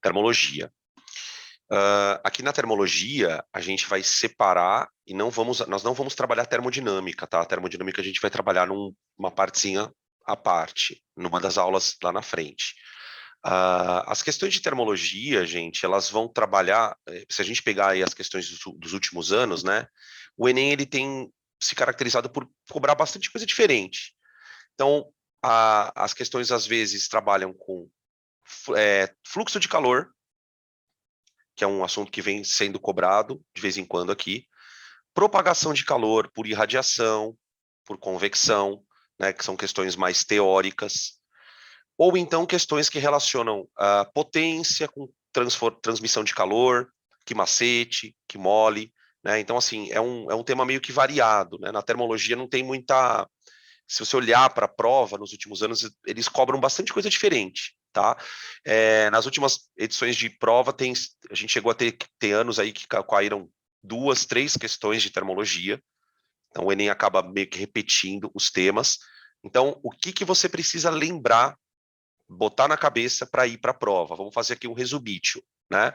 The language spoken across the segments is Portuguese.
Termologia. Aqui na termologia, a gente vai separar e nós não vamos trabalhar termodinâmica, tá? A termodinâmica a gente vai trabalhar numa partezinha à parte, numa das aulas lá na frente. As questões de termologia, gente, elas vão trabalhar, se a gente pegar aí as questões dos últimos anos, né? O Enem, ele tem se caracterizado por cobrar bastante coisa diferente. Então, as questões, às vezes, trabalham com fluxo de calor, que é um assunto que vem sendo cobrado de vez em quando aqui, propagação de calor por irradiação, por convecção, né, que são questões mais teóricas, ou então questões que relacionam a potência com transmissão de calor, que macete, que mole, né? Então, assim, é um tema meio que variado, né? Na termologia não tem muita... Se você olhar para a prova, nos últimos anos, eles cobram bastante coisa diferente, tá? Nas últimas edições de prova, a gente chegou a ter anos aí que caíram 2, 3 questões de termologia. Então, o Enem acaba meio que repetindo os temas. Então, o que você precisa lembrar, botar na cabeça para ir para a prova? Vamos fazer aqui um resumítio, né?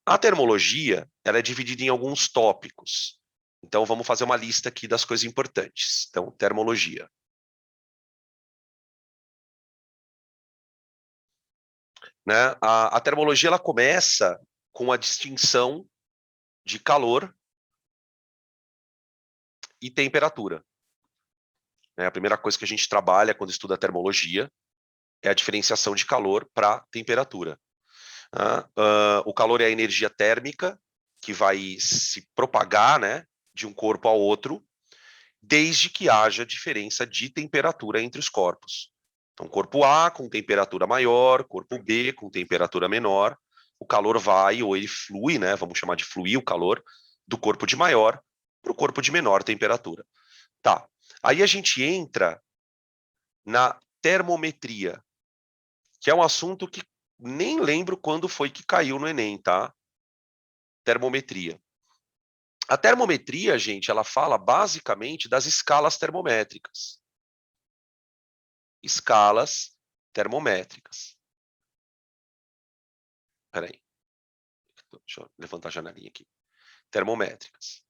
A termologia, ela é dividida em alguns tópicos. Então, vamos fazer uma lista aqui das coisas importantes. Então, termologia. Né? A termologia ela começa com a distinção de calor e temperatura. Né? A primeira coisa que a gente trabalha quando estuda a termologia é a diferenciação de calor para temperatura. O calor é a energia térmica que vai se propagar, né, de um corpo ao outro, desde que haja diferença de temperatura entre os corpos. Então, corpo A com temperatura maior, corpo B com temperatura menor, o calor vai, ou ele flui, né, vamos chamar de fluir o calor, do corpo de maior para o corpo de menor temperatura. Tá. Aí a gente entra na termometria, que é um assunto que nem lembro quando foi que caiu no Enem, tá? Termometria. A termometria, gente, ela fala basicamente das escalas termométricas. Escalas termométricas. Peraí. Deixa eu levantar a janelinha aqui. Termométricas.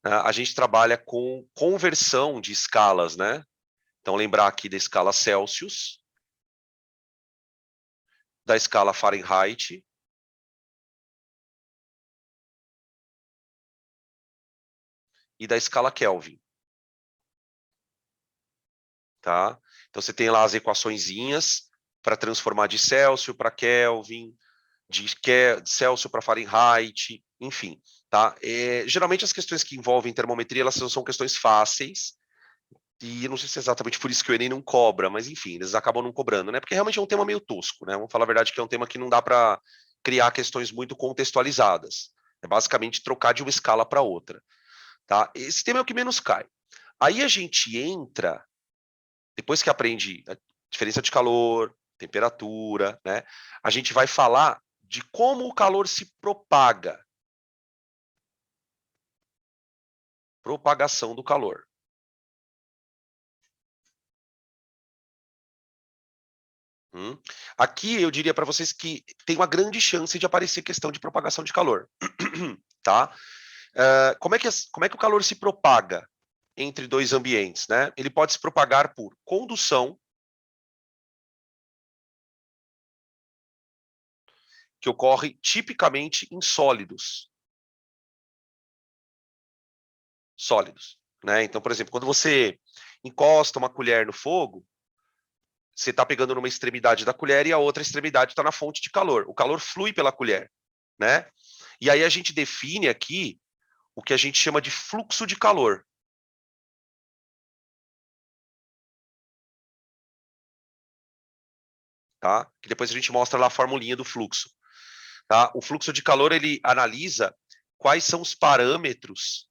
A gente trabalha com conversão de escalas, né? Então, lembrar aqui da escala Celsius, da escala Fahrenheit, e da escala Kelvin. Tá? Então, você tem lá as equaçõezinhas para transformar de Celsius para Kelvin, de Celsius para Fahrenheit, enfim. Tá? Geralmente, as questões que envolvem termometria elas são questões fáceis, e eu não sei se é exatamente por isso que o Enem não cobra, mas enfim, eles acabam não cobrando, né? Porque realmente é um tema meio tosco, né? Vamos falar a verdade que é um tema que não dá para criar questões muito contextualizadas. É basicamente trocar de uma escala para outra. Tá? Esse tema é o que menos cai. Aí a gente entra, depois que aprende a diferença de calor, temperatura, né? A gente vai falar de como o calor se propaga. Propagação do calor. Aqui eu diria para vocês que tem uma grande chance de aparecer questão de propagação de calor. Tá? Como é que o calor se propaga entre dois ambientes? Né? Ele pode se propagar por condução, que ocorre tipicamente em sólidos. Sólidos. Né? Então, por exemplo, quando você encosta uma colher no fogo, você está pegando numa extremidade da colher e a outra extremidade está na fonte de calor. O calor flui pela colher. Né? E aí a gente define aqui o que a gente chama de fluxo de calor. Tá? Que depois a gente mostra lá a formulinha do fluxo. Tá? O fluxo de calor ele analisa quais são os parâmetros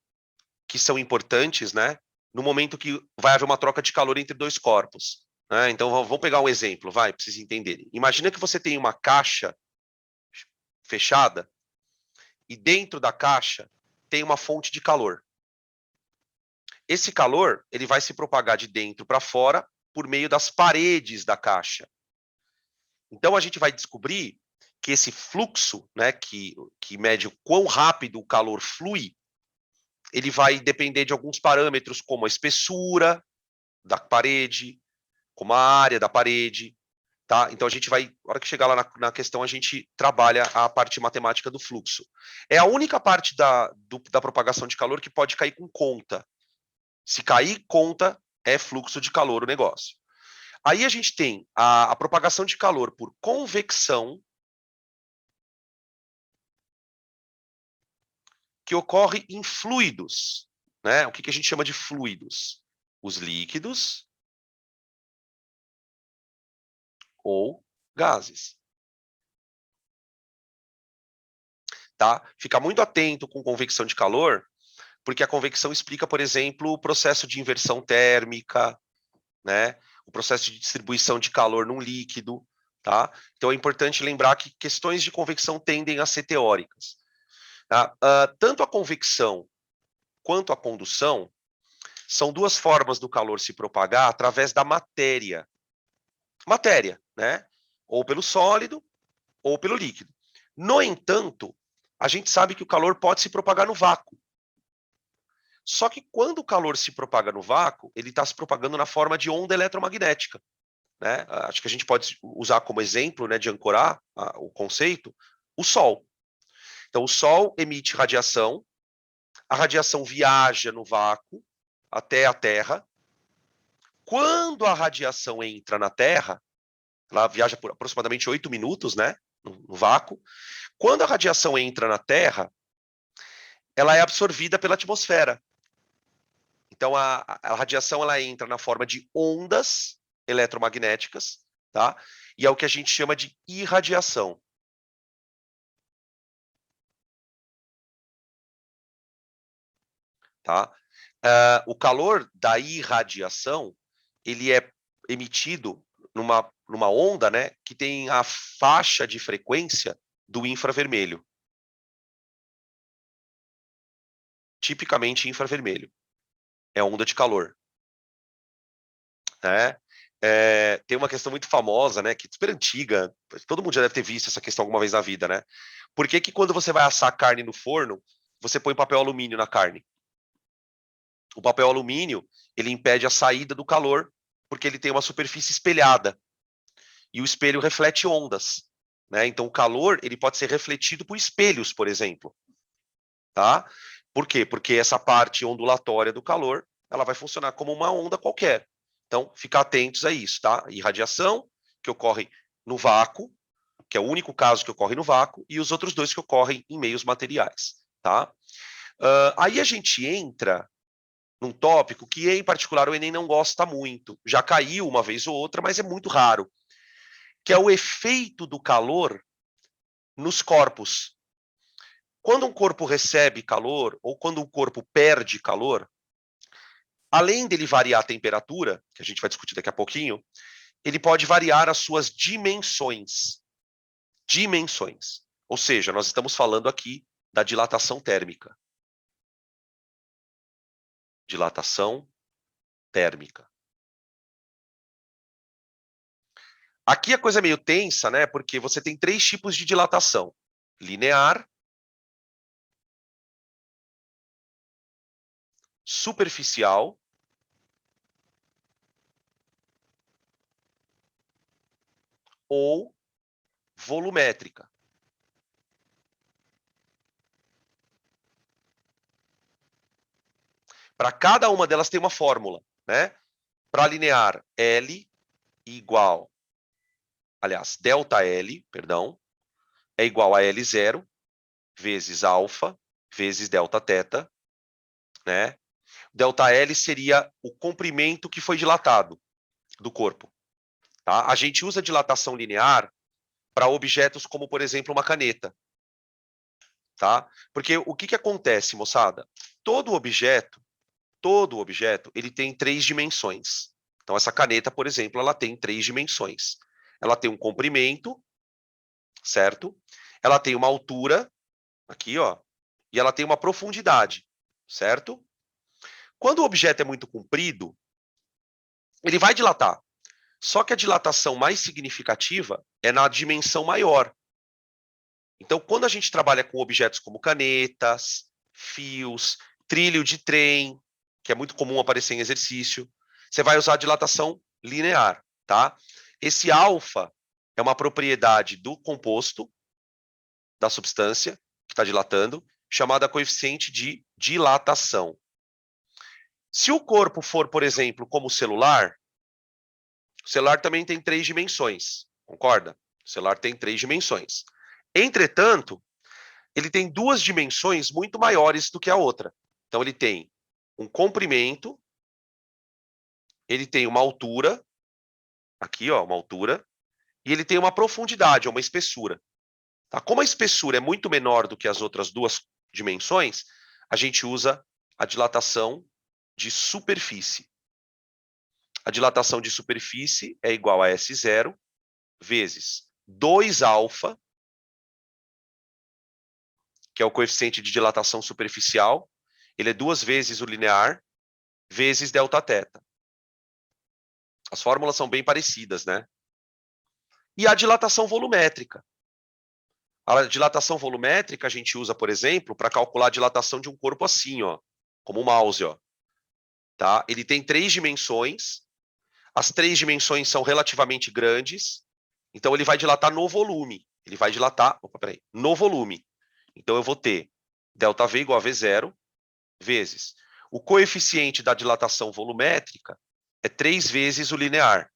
que são importantes, né, no momento que vai haver uma troca de calor entre dois corpos. Né? Então vamos pegar um exemplo, vai, para vocês entenderem. Imagina que você tem uma caixa fechada e dentro da caixa tem uma fonte de calor. Esse calor ele vai se propagar de dentro para fora por meio das paredes da caixa. Então a gente vai descobrir que esse fluxo, né, que mede o quão rápido o calor flui, ele vai depender de alguns parâmetros, como a espessura da parede, como a área da parede, tá? Então a gente vai, na hora que chegar lá na questão, a gente trabalha a parte matemática do fluxo. É a única parte da propagação de calor que pode cair com conta. Se cair conta, é fluxo de calor o negócio. Aí a gente tem a propagação de calor por convecção, que ocorre em fluidos, né? O que a gente chama de fluidos? Os líquidos ou gases. Tá? Fica muito atento com convecção de calor, porque a convecção explica, por exemplo, o processo de inversão térmica, né? O processo de distribuição de calor num líquido, tá? Então é importante lembrar que questões de convecção tendem a ser teóricas. Tá? Tanto a convecção quanto a condução são duas formas do calor se propagar através da matéria. Matéria, né? Ou pelo sólido ou pelo líquido. No entanto, a gente sabe que o calor pode se propagar no vácuo. Só que quando o calor se propaga no vácuo, ele está se propagando na forma de onda eletromagnética. Né? Acho que a gente pode usar como exemplo, né, de ancorar o conceito, o Sol. Então, o Sol emite radiação, a radiação viaja no vácuo até a Terra. Quando a radiação entra na Terra, ela viaja por aproximadamente 8 minutos, né, no vácuo. Quando a radiação entra na Terra, ela é absorvida pela atmosfera. Então, a radiação ela entra na forma de ondas eletromagnéticas, tá? E é o que a gente chama de irradiação. Tá? O calor da irradiação, ele é emitido numa onda, né, que tem a faixa de frequência do infravermelho. Tipicamente infravermelho. É onda de calor. Né? Tem uma questão muito famosa, né, que é super antiga, todo mundo já deve ter visto essa questão alguma vez na vida, né? Por que que quando você vai assar carne no forno, você põe papel alumínio na carne? O papel alumínio, ele impede a saída do calor, porque ele tem uma superfície espelhada. E o espelho reflete ondas, né? Então o calor, ele pode ser refletido por espelhos, por exemplo, tá? Por quê? Porque essa parte ondulatória do calor, ela vai funcionar como uma onda qualquer. Então, ficar atentos a isso, tá? Irradiação, que ocorre no vácuo, que é o único caso que ocorre no vácuo, e os outros dois que ocorrem em meios materiais, tá? Aí a gente entra num tópico que, em particular, o Enem não gosta muito. Já caiu uma vez ou outra, mas é muito raro, que é o efeito do calor nos corpos. Quando um corpo recebe calor, ou quando um corpo perde calor, além dele variar a temperatura, que a gente vai discutir daqui a pouquinho, ele pode variar as suas dimensões. Dimensões. Ou seja, nós estamos falando aqui da dilatação térmica. Dilatação térmica. Aqui a coisa é meio tensa, né? Porque você tem 3 tipos de dilatação: linear, superficial ou volumétrica. Para cada uma delas tem uma fórmula, né? Para linear, L igual, aliás, delta L, perdão, é igual a L0 vezes alfa vezes delta teta, né? Delta L seria o comprimento que foi dilatado do corpo. Tá? A gente usa dilatação linear para objetos como, por exemplo, uma caneta. Tá? Porque o que acontece, moçada? Todo objeto, ele tem 3 dimensões. Então, essa caneta, por exemplo, ela tem 3 dimensões. Ela tem um comprimento, certo? Ela tem uma altura, aqui, ó, e ela tem uma profundidade, certo? Quando o objeto é muito comprido, ele vai dilatar. Só que a dilatação mais significativa é na dimensão maior. Então, quando a gente trabalha com objetos como canetas, fios, trilho de trem, que é muito comum aparecer em exercício, você vai usar a dilatação linear, tá? Esse alfa é uma propriedade do composto, da substância que está dilatando, chamada coeficiente de dilatação. Se o corpo for, por exemplo, como o celular também tem 3 dimensões, concorda? O celular tem 3 dimensões. Entretanto, ele tem 2 dimensões muito maiores do que a outra. Então, ele tem um comprimento, ele tem uma altura, aqui, ó, uma altura, e ele tem uma profundidade, uma espessura. Tá? Como a espessura é muito menor do que as outras 2 dimensões, a gente usa a dilatação de superfície. A dilatação de superfície é igual a S0 vezes 2α, que é o coeficiente de dilatação superficial, ele é 2 vezes o linear, vezes Δθ. As fórmulas são bem parecidas, né? E a dilatação volumétrica. A dilatação volumétrica a gente usa, por exemplo, para calcular a dilatação de um corpo assim, ó, como um mouse, ó. Tá? Ele tem 3 dimensões, as 3 dimensões são relativamente grandes, então ele vai dilatar no volume. Ele vai dilatar, no volume. Então eu vou ter ΔV igual a V0 vezes o coeficiente da dilatação volumétrica é 3 vezes o linear,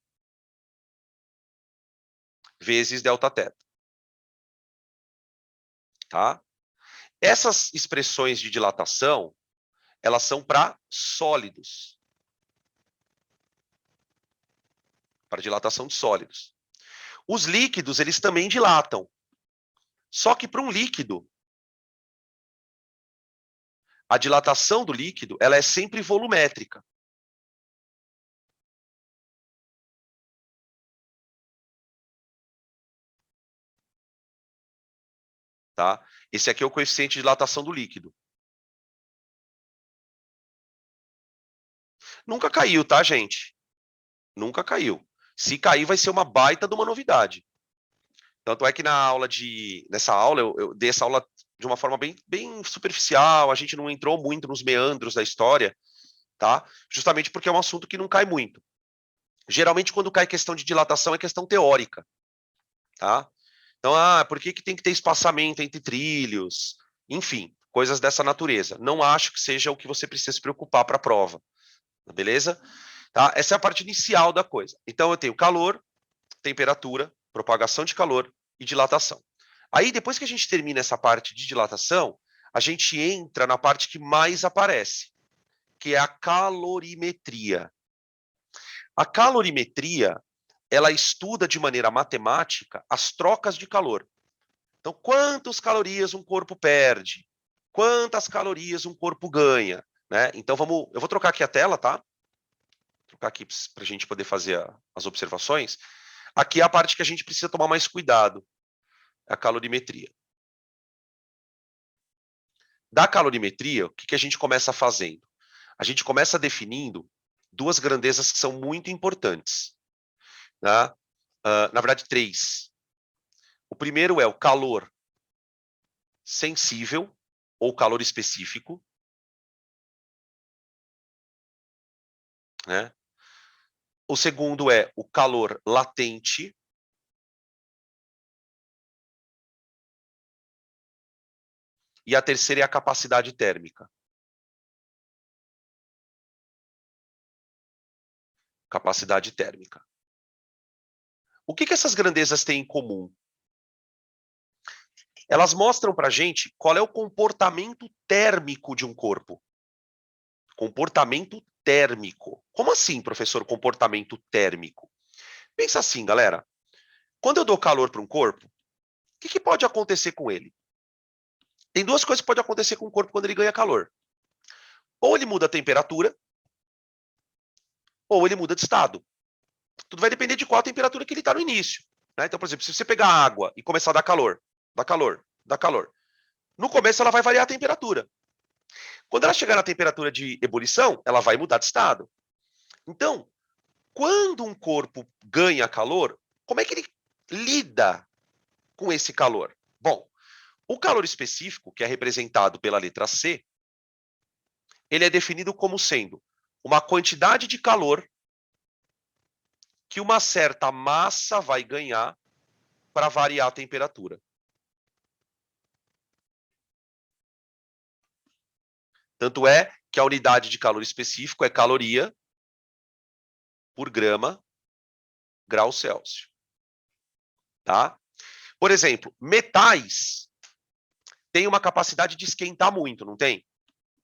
vezes Δθ. Tá? Essas expressões de dilatação, elas são para sólidos. Para dilatação de sólidos. Os líquidos, eles também dilatam. Só que para um líquido, a dilatação do líquido, ela é sempre volumétrica. Tá? Esse aqui é o coeficiente de dilatação do líquido. Nunca caiu, tá, gente? Nunca caiu. Se cair, vai ser uma baita de uma novidade. Tanto é que nessa aula, eu dei essa aula de uma forma bem superficial, a gente não entrou muito nos meandros da história, tá? Justamente porque é um assunto que não cai muito. Geralmente, quando cai questão de dilatação, é questão teórica, tá? Então, por que tem que ter espaçamento entre trilhos? Enfim, coisas dessa natureza. Não acho que seja o que você precisa se preocupar para a prova, beleza? Tá? Essa é a parte inicial da coisa. Então, eu tenho calor, temperatura, propagação de calor e dilatação. Aí, depois que a gente termina essa parte de dilatação, a gente entra na parte que mais aparece, que é a calorimetria. A calorimetria, ela estuda de maneira matemática as trocas de calor. Então, quantas calorias um corpo perde? Quantas calorias um corpo ganha? Né? Então, eu vou trocar aqui a tela, tá? Vou trocar aqui para a gente poder fazer as observações. Aqui é a parte que a gente precisa tomar mais cuidado, a calorimetria. Da calorimetria, o que a gente começa fazendo? A gente começa definindo 2 grandezas que são muito importantes. Né? Na verdade, 3. O primeiro é o calor sensível ou calor específico. Né? O segundo é o calor latente. E a terceira é a capacidade térmica. Capacidade térmica. O que essas grandezas têm em comum? Elas mostram para a gente qual é o comportamento térmico de um corpo. Comportamento térmico. Como assim, professor, comportamento térmico? Pensa assim, galera. Quando eu dou calor para um corpo, o que pode acontecer com ele? Tem 2 coisas que podem acontecer com o corpo quando ele ganha calor. Ou ele muda a temperatura, ou ele muda de estado. Tudo vai depender de qual a temperatura que ele está no início. Né? Então, por exemplo, se você pegar água e começar a dar calor, dá calor, dá calor. No começo, ela vai variar a temperatura. Quando ela chegar na temperatura de ebulição, ela vai mudar de estado. Então, quando um corpo ganha calor, como é que ele lida com esse calor? Bom, O calor específico, que é representado pela letra C, ele é definido como sendo uma quantidade de calor que uma certa massa vai ganhar para variar a temperatura. Tanto é que a unidade de calor específico é caloria por grama grau Celsius. Tá? Por exemplo, metais têm uma capacidade de esquentar muito, não tem?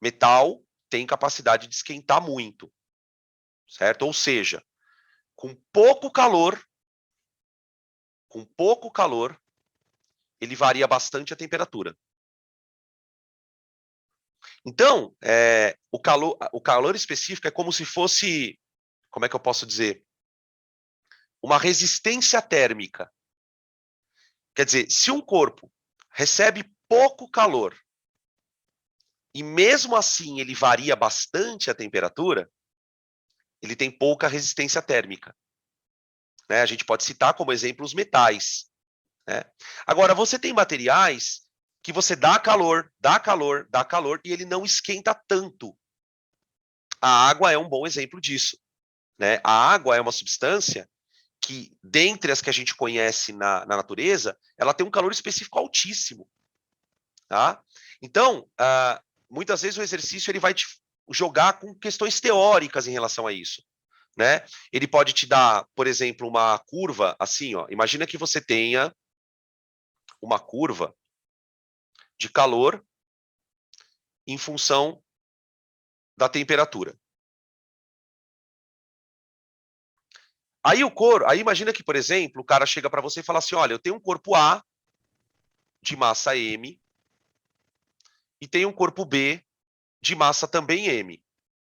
Metal tem capacidade de esquentar muito, certo? Ou seja, com pouco calor, ele varia bastante a temperatura. Então, o calor específico é como se fosse, como é que eu posso dizer? Uma resistência térmica. Quer dizer, se um corpo recebe pouco calor e mesmo assim ele varia bastante a temperatura, ele tem pouca resistência térmica. Né? A gente pode citar como exemplo os metais. Né? Agora, você tem materiais que você dá calor, e ele não esquenta tanto. A água é um bom exemplo disso. Né? A água é uma substância que, dentre as que a gente conhece na natureza, ela tem um calor específico altíssimo. Tá? Então, muitas vezes o exercício ele vai te jogar com questões teóricas em relação a isso. Né? Ele pode te dar, por exemplo, uma curva assim, ó. Imagina que você tenha uma curva de calor em função da temperatura. Aí imagina que, por exemplo, o cara chega para você e fala assim: olha, eu tenho um corpo A de massa M e tenho um corpo B de massa também M.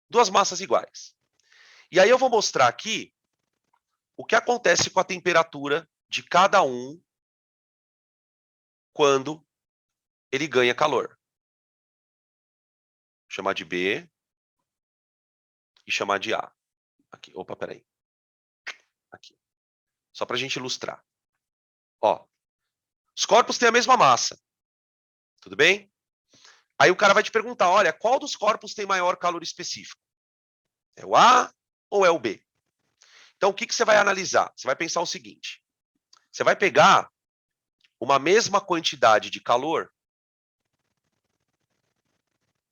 Duas massas iguais. E aí eu vou mostrar aqui o que acontece com a temperatura de cada um quando ele ganha calor. Vou chamar de B e chamar de A. Aqui, opa, peraí. Aqui. Só para a gente ilustrar. Ó, os corpos têm a mesma massa. Tudo bem? Aí o cara vai te perguntar, olha, qual dos corpos tem maior calor específico? É o A ou é o B? Então, o que você vai analisar? Você vai pensar o seguinte. Você vai pegar uma mesma quantidade de calor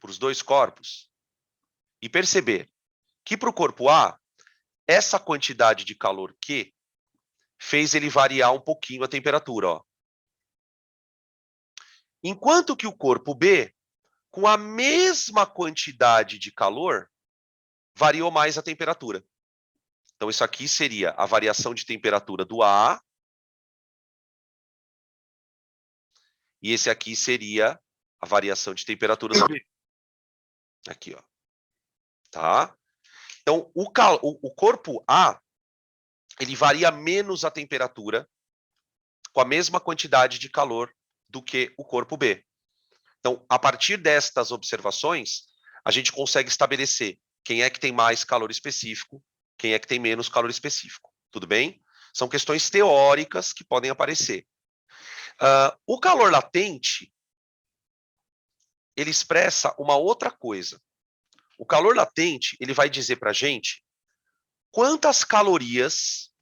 para os dois corpos e perceber que para o corpo A, essa quantidade de calor Q fez ele variar um pouquinho a temperatura. Ó. Enquanto que o corpo B, com a mesma quantidade de calor, variou mais a temperatura. Então, isso aqui seria a variação de temperatura do A, e esse aqui seria a variação de temperatura do B. Aqui, ó. Tá? Então, o corpo A, ele varia menos a temperatura com a mesma quantidade de calor do que o corpo B. Então, a partir destas observações, a gente consegue estabelecer quem é que tem mais calor específico, quem é que tem menos calor específico. Tudo bem? São questões teóricas que podem aparecer. O calor latente, ele expressa uma outra coisa. O calor latente, ele vai dizer para a gente quantas calorias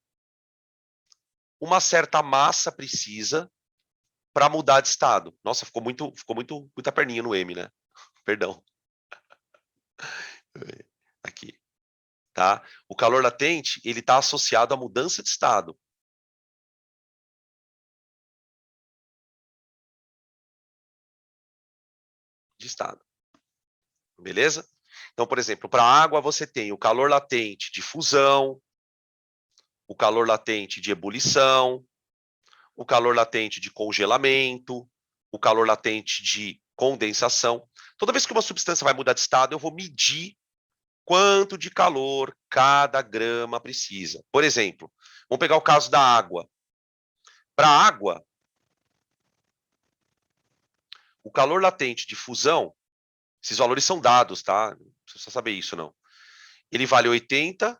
uma certa massa precisa para mudar de estado. Nossa, ficou muita perninha no M, né? Perdão. Aqui, tá? O calor latente, ele está associado à mudança de estado. Beleza? Então, por exemplo, para a água você tem o calor latente de fusão, o calor latente de ebulição, o calor latente de congelamento, o calor latente de condensação. Toda vez que uma substância vai mudar de estado, eu vou medir quanto de calor cada grama precisa. Por exemplo, vamos pegar o caso da água. Para a água, o calor latente de fusão, esses valores são dados, tá? Não precisa saber isso, não. Ele vale 80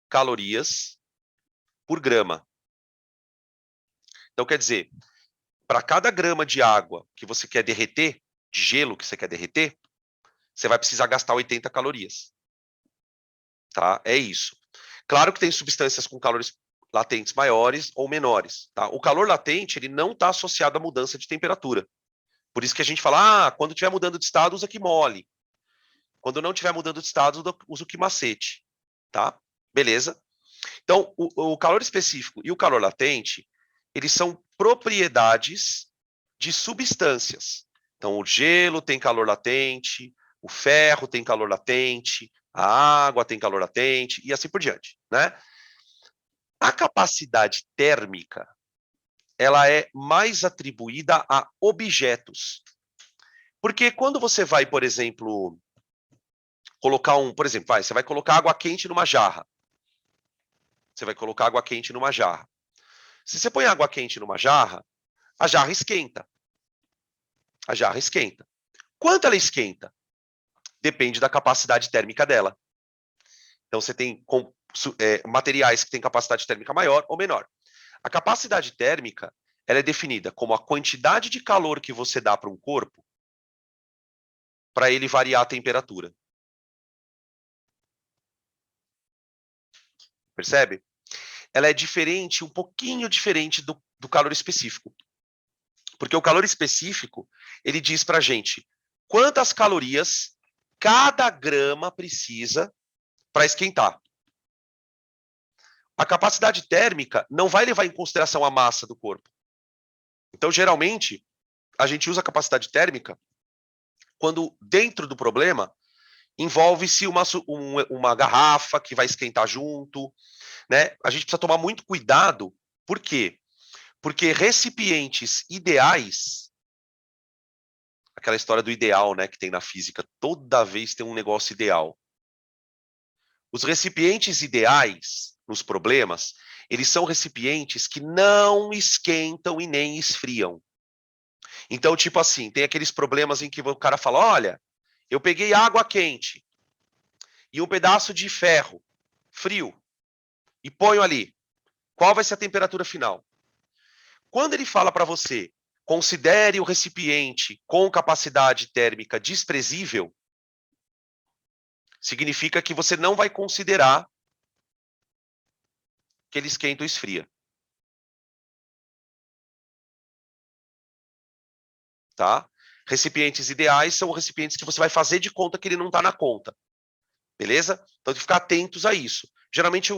calorias por grama. Então, quer dizer, para cada grama de água que você quer derreter, de gelo que você quer derreter, você vai precisar gastar 80 calorias. Tá? É isso. Claro que tem substâncias com calores latentes maiores ou menores. Tá? O calor latente ele não está associado à mudança de temperatura. Por isso que a gente fala, quando estiver mudando de estado, usa que mole. Quando não estiver mudando de estado, usa o que macete. Tá? Beleza? Então, o calor específico e o calor latente, eles são propriedades de substâncias. Então, o gelo tem calor latente, o ferro tem calor latente, a água tem calor latente e assim por diante, né? A capacidade térmica, ela é mais atribuída a objetos. Porque quando você vai, por exemplo, colocar por exemplo, você vai colocar água quente numa jarra. Você vai colocar água quente numa jarra. Se você põe água quente numa jarra, a jarra esquenta. A jarra esquenta. Quanto ela esquenta? Depende da capacidade térmica dela. Então, você tem materiais que têm capacidade térmica maior ou menor. A capacidade térmica ela é definida como a quantidade de calor que você dá para um corpo para ele variar a temperatura. Percebe? Ela é diferente, um pouquinho diferente do calor específico. Porque o calor específico, ele diz para a gente quantas calorias cada grama precisa para esquentar. A capacidade térmica não vai levar em consideração a massa do corpo. Então, geralmente, a gente usa a capacidade térmica quando dentro do problema envolve-se uma garrafa que vai esquentar junto, né? A gente precisa tomar muito cuidado. Por quê? Porque recipientes ideais, aquela história do ideal, né, que tem na física, toda vez tem um negócio ideal. Os recipientes ideais nos problemas, eles são recipientes que não esquentam e nem esfriam. Então, tipo assim, tem aqueles problemas em que o cara fala, olha, eu peguei água quente e um pedaço de ferro frio e ponho ali. Qual vai ser a temperatura final? Quando ele fala para você, considere o recipiente com capacidade térmica desprezível, significa que você não vai considerar que ele esquenta ou esfria. Tá? Recipientes ideais são recipientes que você vai fazer de conta que ele não está na conta. Beleza? Então, tem que ficar atentos a isso. Geralmente,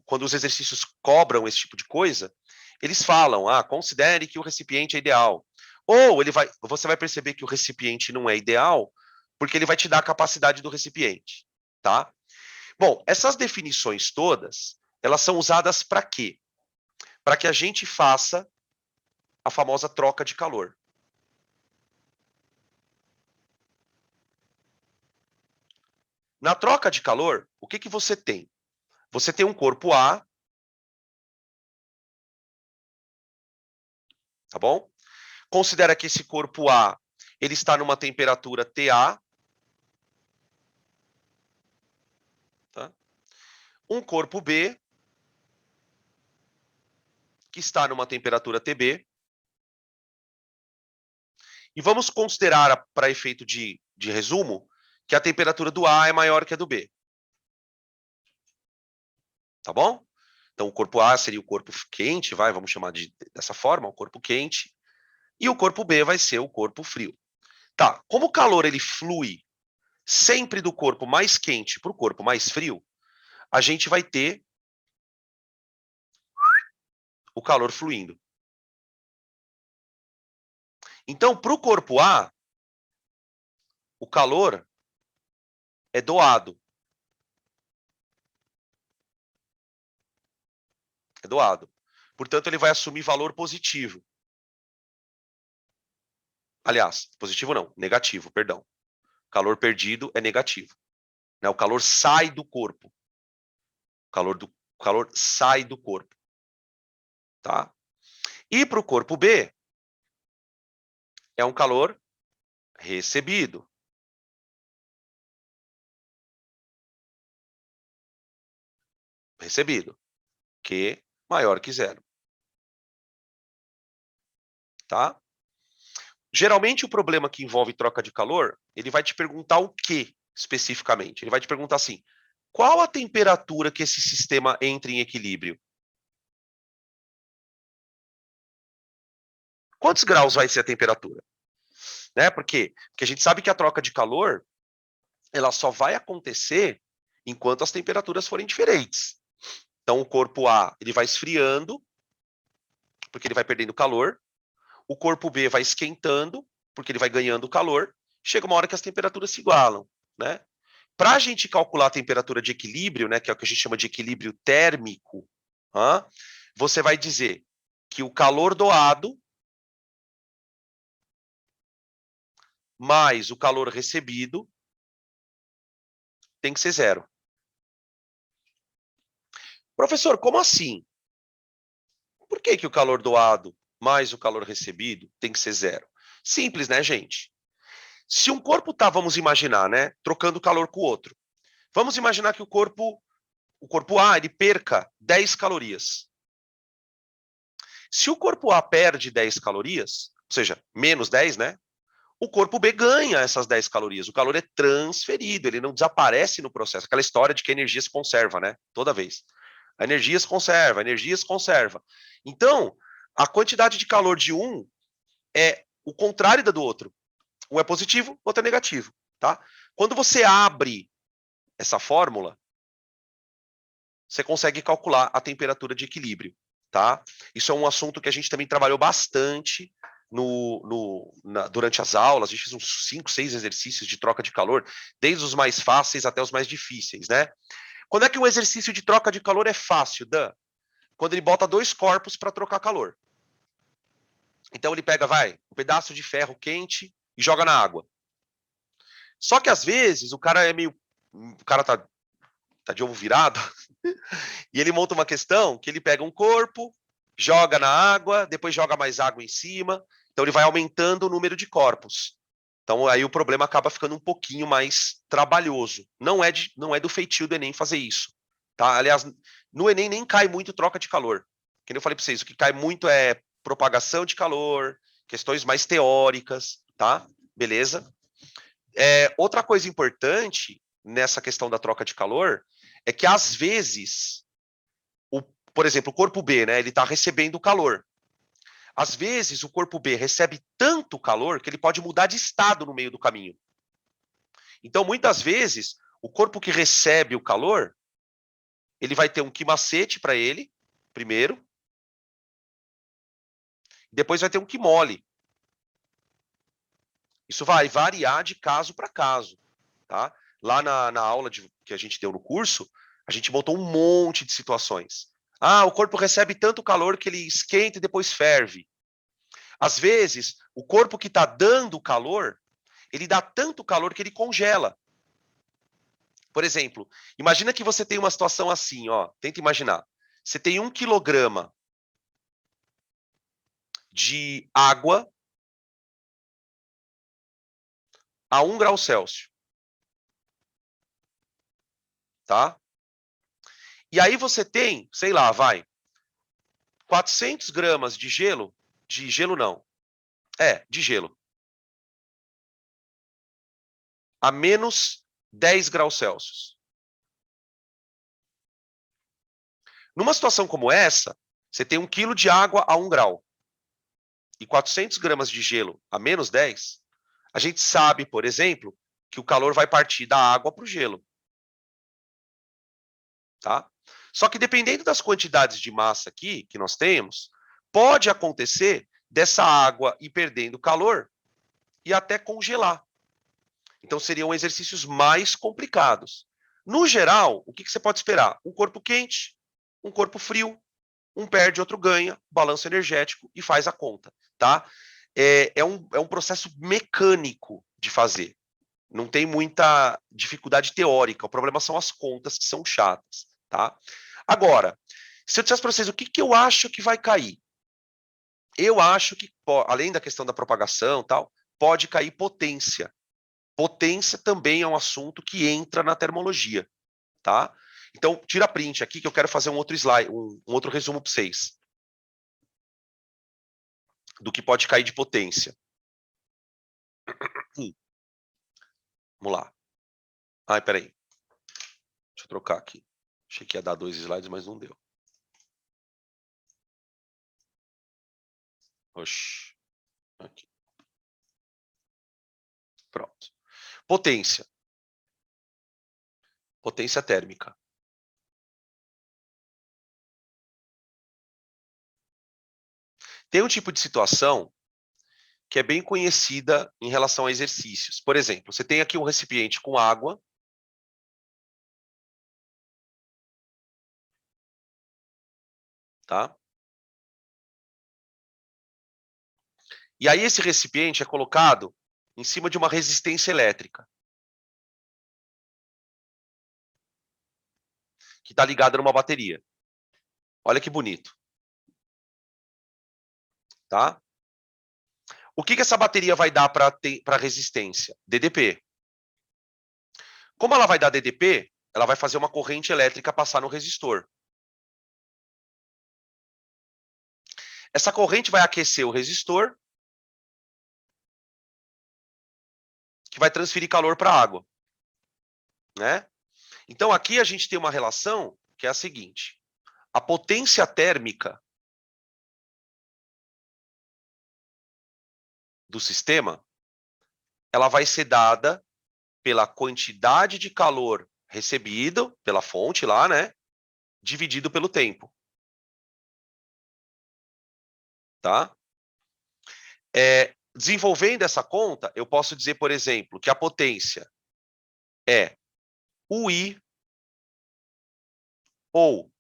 quando os exercícios cobram esse tipo de coisa, eles falam, considere que o recipiente é ideal. Ou você vai perceber que o recipiente não é ideal, porque ele vai te dar a capacidade do recipiente. Tá? Bom, essas definições todas, elas são usadas para quê? Para que a gente faça a famosa troca de calor. Na troca de calor, o que você tem? Você tem um corpo A, tá bom? Considera que esse corpo A ele está numa temperatura TA, tá? Um corpo B que está numa temperatura TB. E vamos considerar, para efeito de resumo, que a temperatura do A é maior que a do B. Tá bom? Então, o corpo A seria o corpo quente, vamos chamar dessa forma, o corpo quente. E o corpo B vai ser o corpo frio. Tá, como o calor ele flui sempre do corpo mais quente para o corpo mais frio, a gente vai ter o calor fluindo. Então, para o corpo A, o calor é doado. É doado. Portanto, ele vai assumir valor positivo. Aliás, positivo não, negativo, perdão. Calor perdido é negativo. Né? O calor sai do corpo. O calor sai do corpo. Tá? E para o corpo B, é um calor recebido. Recebido. Q maior que zero. tá? Geralmente o problema que envolve troca de calor, ele vai te perguntar o que especificamente? Ele vai te perguntar assim, qual a temperatura que esse sistema entra em equilíbrio? Quantos graus vai ser a temperatura? Né? Por quê? Porque a gente sabe que a troca de calor, ela só vai acontecer enquanto as temperaturas forem diferentes. Então o corpo A, ele vai esfriando, porque ele vai perdendo calor, o corpo B vai esquentando, porque ele vai ganhando calor, chega uma hora que as temperaturas se igualam, né? Para a gente calcular a temperatura de equilíbrio, né, que é o que a gente chama de equilíbrio térmico, você vai dizer que o calor doado mais o calor recebido tem que ser zero. Professor, como assim? Por que, que o calor doado mais o calor recebido tem que ser zero? Simples, né, gente? Se um corpo tá, vamos imaginar, né, trocando calor com o outro. Vamos imaginar que o corpo A, ele perca 10 calorias. Se o corpo A perde 10 calorias, ou seja, menos 10, né? O corpo B ganha essas 10 calorias. O calor é transferido, ele não desaparece no processo. Aquela história de que a energia se conserva, né? Toda vez. A energia se conserva, a energia se conserva. Então, a quantidade de calor de um é o contrário da do outro. Um é positivo, o outro é negativo, tá? Quando você abre essa fórmula, você consegue calcular a temperatura de equilíbrio, tá? Isso é um assunto que a gente também trabalhou bastante durante as aulas. A gente fez uns 5, 6 exercícios de troca de calor, desde os mais fáceis até os mais difíceis, né? Quando é que um exercício de troca de calor é fácil, Dan? Quando ele bota dois corpos para trocar calor. Então ele pega, um pedaço de ferro quente e joga na água. Só que às vezes o cara tá de ovo virado, e ele monta uma questão que ele pega um corpo, joga na água, depois joga mais água em cima, então ele vai aumentando o número de corpos. Então aí o problema acaba ficando um pouquinho mais trabalhoso. Não é do feitio do Enem fazer isso, tá? Aliás, no Enem nem cai muito troca de calor. Como eu falei para vocês, o que cai muito é propagação de calor, questões mais teóricas, tá? Beleza? Outra coisa importante nessa questão da troca de calor é que às vezes, por exemplo, o corpo B, né, ele está recebendo calor. Às vezes o corpo B recebe tanto calor que ele pode mudar de estado no meio do caminho. Então, muitas vezes, o corpo que recebe o calor, ele vai ter um quimacete para ele, primeiro, depois vai ter um quimole. Isso vai variar de caso para caso, tá? Lá na aula que a gente deu no curso, a gente montou um monte de situações. O corpo recebe tanto calor que ele esquenta e depois ferve. Às vezes, o corpo que está dando calor, ele dá tanto calor que ele congela. Por exemplo, imagina que você tem uma situação assim, ó. Tenta imaginar. Você tem 1 quilograma de água a 1 grau Celsius, tá? E aí você tem, sei lá, 400 gramas de gelo não, de gelo, a menos 10 graus Celsius. Numa situação como essa, você tem 1 quilo de água a 1 grau e 400 gramas de gelo a menos 10, a gente sabe, por exemplo, que o calor vai partir da água para o gelo. Tá? Só que dependendo das quantidades de massa aqui que nós temos, pode acontecer dessa água ir perdendo calor e até congelar. Então seriam exercícios mais complicados. No geral, o que você pode esperar? Um corpo quente, um corpo frio, um perde, outro ganha, balanço energético e faz a conta, tá? É um processo mecânico de fazer. Não tem muita dificuldade teórica. O problema são as contas que são chatas, tá? Agora, se eu dissesse para vocês o que eu acho que vai cair, eu acho que, além da questão da propagação tal, pode cair potência. Potência também é um assunto que entra na termologia, tá? Então, tira print aqui que eu quero fazer um outro slide, um outro resumo para vocês. do que pode cair de potência. Vamos lá. Ai, peraí. Deixa eu trocar aqui. Achei que ia dar 2 slides, mas não deu. Oxi. Aqui. Pronto. Potência. Potência térmica. Tem um tipo de situação que é bem conhecida em relação a exercícios. Por exemplo, você tem aqui um recipiente com água. Tá? E aí esse recipiente é colocado em cima de uma resistência elétrica, que está ligada numa bateria. Olha que bonito. Tá? O que essa bateria vai dar para a resistência? DDP. Como ela vai dar DDP, ela vai fazer uma corrente elétrica passar no resistor. Essa corrente vai aquecer o resistor, que vai transferir calor para a água. Né? Então, aqui a gente tem uma relação que é a seguinte. A potência térmica do sistema, ela vai ser dada pela quantidade de calor recebido pela fonte lá, né? Dividido pelo tempo. Tá? Desenvolvendo essa conta, eu posso dizer, por exemplo, que a potência é UI ou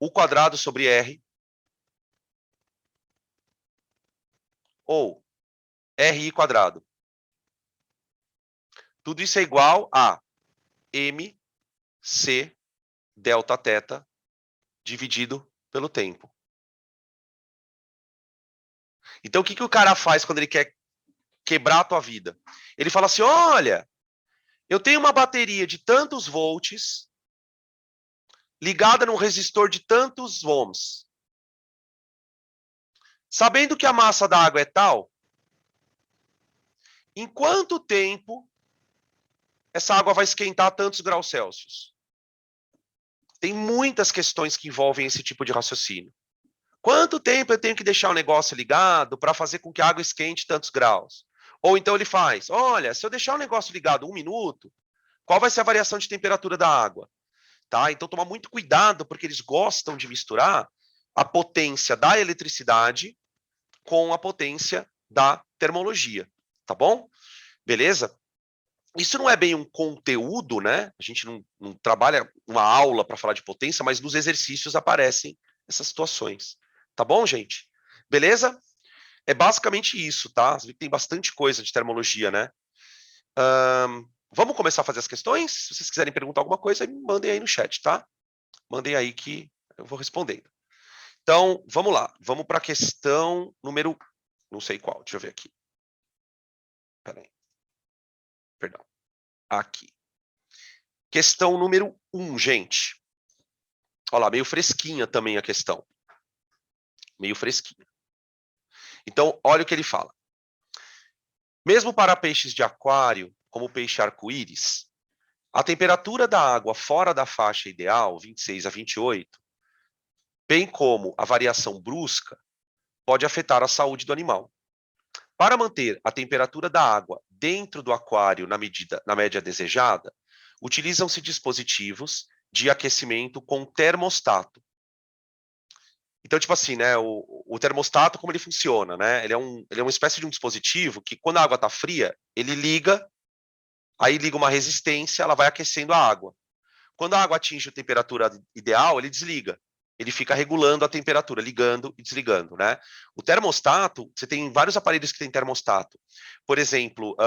U quadrado sobre R ou RI quadrado. Tudo isso é igual a MC delta θ dividido pelo tempo. Então, o que o cara faz quando ele quer quebrar a tua vida? Ele fala assim, olha, eu tenho uma bateria de tantos volts ligada num resistor de tantos ohms. Sabendo que a massa da água é tal, em quanto tempo essa água vai esquentar a tantos graus Celsius? Tem muitas questões que envolvem esse tipo de raciocínio. Quanto tempo eu tenho que deixar o negócio ligado para fazer com que a água esquente tantos graus? Ou então ele faz, olha, se eu deixar o negócio ligado 1 minuto, qual vai ser a variação de temperatura da água? Tá? Então, tomar muito cuidado, porque eles gostam de misturar a potência da eletricidade com a potência da termologia. Tá bom? Beleza? Isso não é bem um conteúdo, né? A gente não trabalha uma aula para falar de potência, mas nos exercícios aparecem essas situações. Tá bom, gente? Beleza? É basicamente isso, tá? Você vê que tem bastante coisa de termologia, né? Vamos começar a fazer as questões? Se vocês quiserem perguntar alguma coisa, mandem aí no chat, tá? Mandem aí que eu vou respondendo. Então, vamos lá. Vamos para a questão número... Não sei qual, deixa eu ver aqui. Peraí. Perdão. Aqui. Questão número 1, gente. Olha lá, meio fresquinha também a questão. Meio fresquinha. Então, olha o que ele fala. Mesmo para peixes de aquário, como o peixe arco-íris, a temperatura da água fora da faixa ideal, 26 a 28, bem como a variação brusca, pode afetar a saúde do animal. Para manter a temperatura da água dentro do aquário na média desejada, utilizam-se dispositivos de aquecimento com termostato. Então, tipo assim, né, o termostato, como ele funciona, né? Ele é uma espécie de um dispositivo que, quando a água está fria, ele liga, aí liga uma resistência, ela vai aquecendo a água. Quando a água atinge a temperatura ideal, ele desliga. Ele fica regulando a temperatura, ligando e desligando, né? O termostato, você tem vários aparelhos que têm termostato. Por exemplo,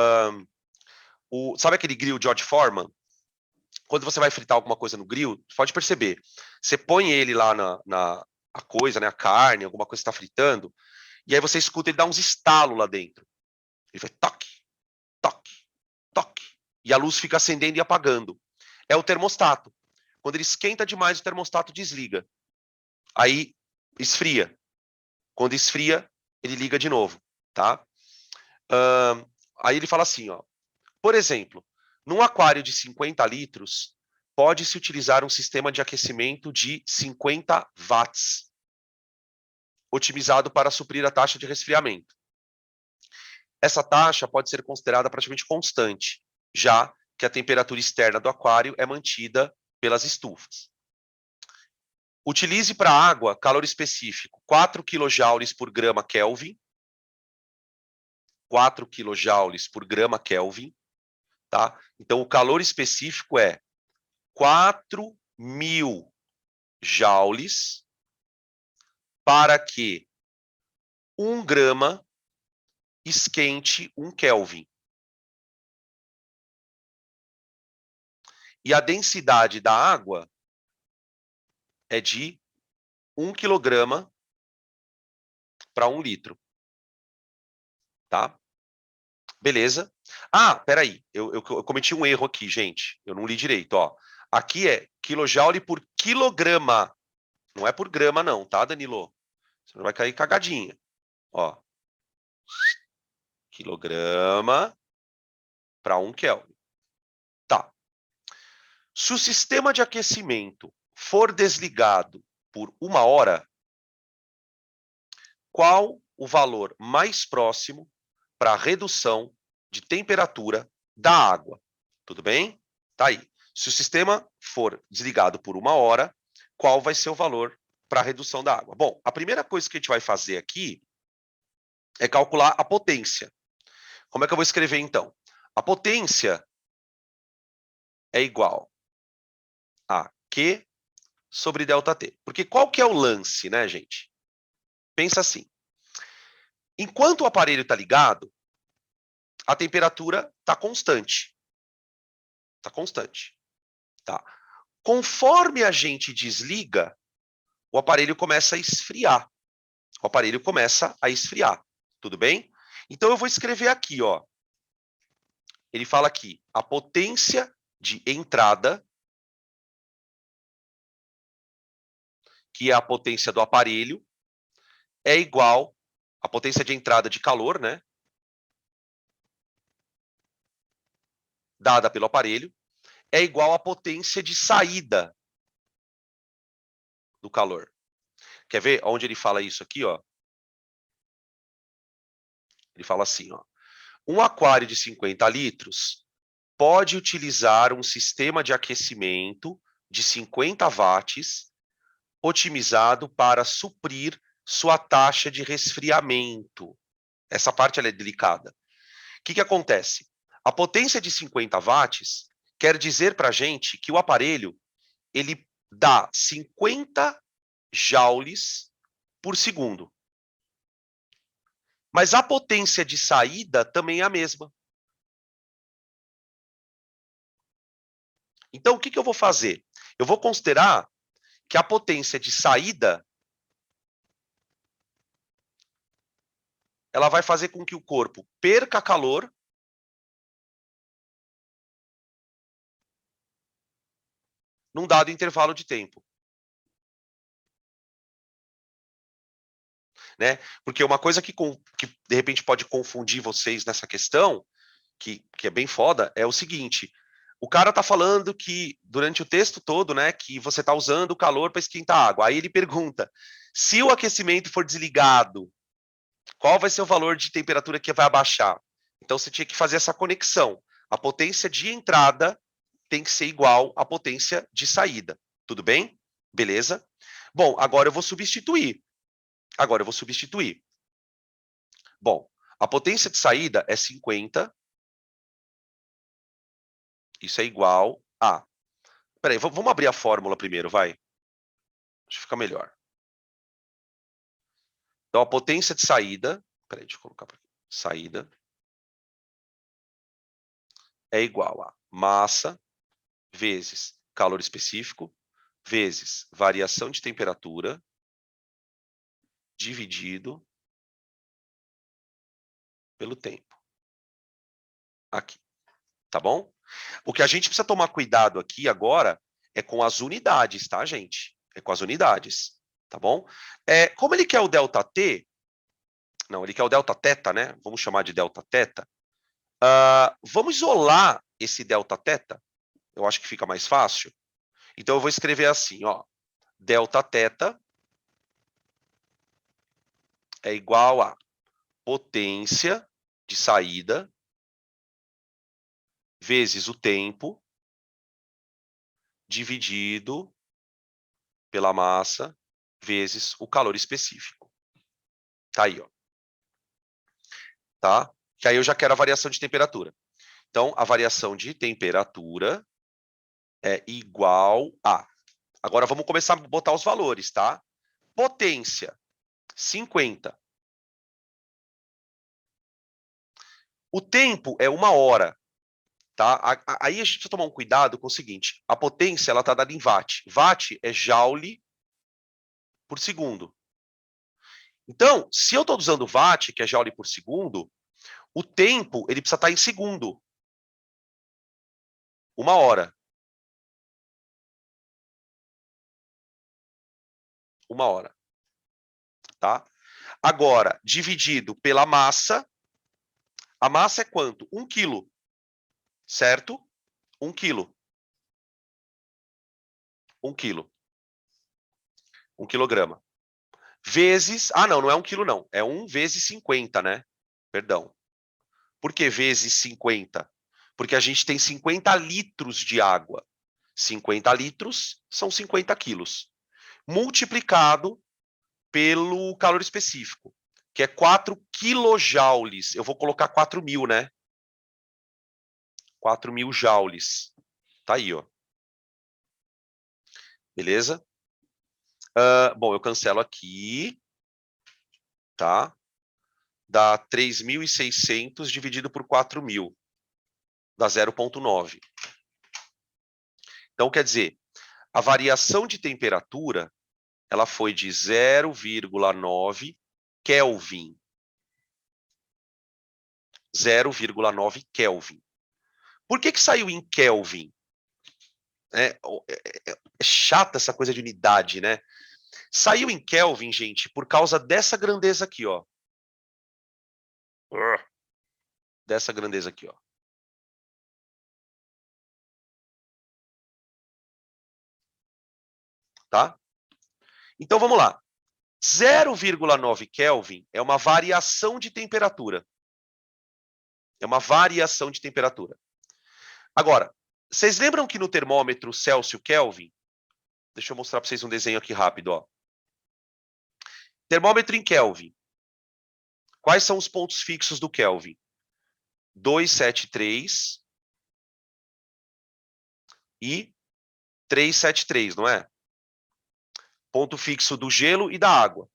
sabe aquele grill George Foreman? Quando você vai fritar alguma coisa no grill, pode perceber. Você põe ele lá a coisa, né? A carne, alguma coisa que está fritando, e aí você escuta ele dar uns estalos lá dentro. Ele vai toque, toque, toque. E a luz fica acendendo e apagando. É o termostato. Quando ele esquenta demais, o termostato desliga. Aí esfria. Quando esfria, ele liga de novo, tá? Aí ele fala assim, ó, por exemplo, num aquário de 50 litros, pode-se utilizar um sistema de aquecimento de 50 watts, otimizado para suprir a taxa de resfriamento. Essa taxa pode ser considerada praticamente constante, já que a temperatura externa do aquário é mantida pelas estufas. Utilize para água calor específico 4 kJ por grama Kelvin, 4 kJ por grama Kelvin, tá? Então, o calor específico é 4.000 joules para que 1 grama esquente 1 Kelvin. E a densidade da água é de 1 quilograma para 1 litro. Tá? Beleza? Ah, peraí, eu cometi um erro aqui, gente. Eu não li direito, ó. Aqui é quilojoule por quilograma. Não é por grama, não, tá, Danilo? Você não vai cair cagadinha. Ó. Quilograma para 1 Kelvin. Tá. Se o sistema de aquecimento for desligado por 1 hora, qual o valor mais próximo para a redução de temperatura da água? Tudo bem? Tá aí. Se o sistema for desligado por 1 hora, qual vai ser o valor para a redução da água? Bom, a primeira coisa que a gente vai fazer aqui é calcular a potência. Como é que eu vou escrever, então? A potência é igual a Q sobre ΔT. Porque qual que é o lance, né, gente? Pensa assim. Enquanto o aparelho está ligado, a temperatura está constante. Está constante. Tá? Conforme a gente desliga, o aparelho começa a esfriar. O aparelho começa a esfriar. Tudo bem? Então, eu vou escrever aqui, ó. Ele fala aqui, a potência de entrada, que é a potência do aparelho, é igual à potência de entrada de calor, né? Dada pelo aparelho, é igual à potência de saída do calor. Quer ver onde ele fala isso aqui, ó? Ele fala assim, ó. Um aquário de 50 litros pode utilizar um sistema de aquecimento de 50 watts otimizado para suprir sua taxa de resfriamento. Essa parte ela é delicada. O que acontece? A potência de 50 watts quer dizer para a gente que o aparelho ele dá 50 joules por segundo. Mas a potência de saída também é a mesma. Então, o que eu vou fazer? Eu vou considerar que a potência de saída ela vai fazer com que o corpo perca calor num dado intervalo de tempo. Né? Porque uma coisa que de repente pode confundir vocês nessa questão, que é bem foda, é o seguinte: o cara tá falando que durante o texto todo, né, que você tá usando o calor para esquentar a água. Aí ele pergunta: se o aquecimento for desligado, qual vai ser o valor de temperatura que vai abaixar? Então você tinha que fazer essa conexão. A potência de entrada tem que ser igual à potência de saída. Tudo bem? Beleza? Bom, agora eu vou substituir. Bom, a potência de saída é 50. Isso é igual a... Peraí, vamos abrir a fórmula primeiro, vai. Acho que fica melhor. Então, a potência de saída... Peraí, deixa eu colocar para aqui. Saída é igual a massa vezes calor específico vezes variação de temperatura dividido pelo tempo. Aqui, tá bom? O que a gente precisa tomar cuidado aqui agora é com as unidades, tá, gente? É com as unidades, tá bom? Como ele quer o ΔT, Não, ele quer o delta θ, né? Vamos chamar de delta θ. Vamos isolar esse delta θ? Eu acho que fica mais fácil. Então, eu vou escrever assim, ó. Delta θ é igual a potência de saída vezes o tempo dividido pela massa vezes o calor específico. Tá aí, ó. Tá? Que aí eu já quero a variação de temperatura. Então, a variação de temperatura é igual a... Agora, vamos começar a botar os valores, tá? Potência, 50. O tempo é 1 hora. Tá? Aí a gente precisa tomar um cuidado com o seguinte. A potência está dada em watt. Watt é joule por segundo. Então, se eu estou usando watt, que é joule por segundo, o tempo ele precisa estar em segundo. 1 hora. 1 hora. Tá? Agora, dividido pela massa, a massa é quanto? 1 quilo. Certo? 1 quilo. 1 quilo. 1 quilograma. Vezes... não é 1 quilo, não. É 1 vezes 50, né? Perdão. Por que vezes 50? Porque a gente tem 50 litros de água. 50 litros são 50 quilos. Multiplicado pelo calor específico, que é 4 quilojoules. Eu vou colocar 4.000, né? 4.000 joules. Tá aí, ó. Beleza? Bom, eu cancelo aqui. Tá? Dá 3.600 dividido por 4.000. Dá 0,9. Então, quer dizer, a variação de temperatura ela foi de 0,9 Kelvin. 0,9 Kelvin. Por que saiu em Kelvin? É chata essa coisa de unidade, né? Saiu em Kelvin, gente, por causa dessa grandeza aqui, ó. Dessa grandeza aqui, ó. Tá? Então, vamos lá. 0,9 Kelvin é uma variação de temperatura. É uma variação de temperatura. Agora, vocês lembram que no termômetro Celsius-Kelvin, deixa eu mostrar para vocês um desenho aqui rápido, ó. Termômetro em Kelvin. Quais são os pontos fixos do Kelvin? 273 e 373, não é? Ponto fixo do gelo e da água.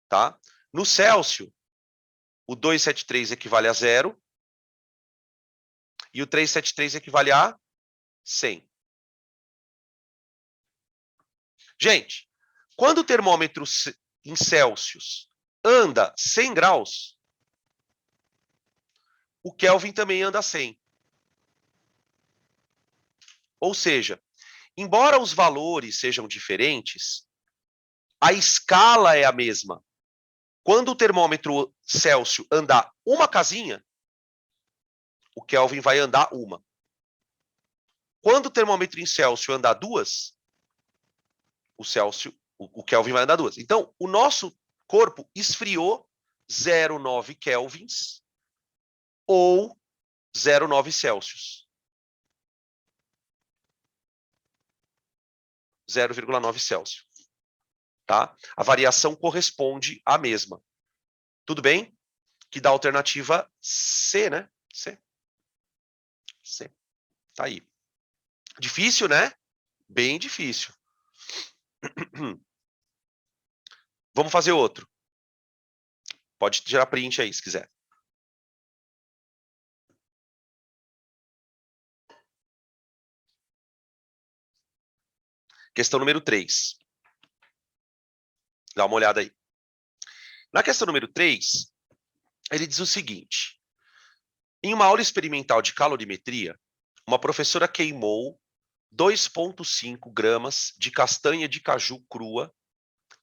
Tá? No Celsius, o 273 equivale a 0 e o 373 equivale a 100. Gente, quando o termômetro em Celsius anda 100 graus, o Kelvin também anda 100. Ou seja, embora os valores sejam diferentes, a escala é a mesma. Quando o termômetro Celsius andar uma casinha, o Kelvin vai andar uma. Quando o termômetro em Celsius andar duas, o Kelvin vai andar duas. Então, o nosso corpo esfriou 0,9 kelvins ou 0,9 Celsius. 0,9 Celsius. Tá? A variação corresponde à mesma. Tudo bem? Que dá a alternativa C, né? C. C. Tá aí. Difícil, né? Bem difícil. Vamos fazer outro. Pode tirar print aí, se quiser. Questão número 3. Dá uma olhada aí. Na questão número 3, ele diz o seguinte. Em uma aula experimental de calorimetria, uma professora queimou 2,5 gramas de castanha de caju crua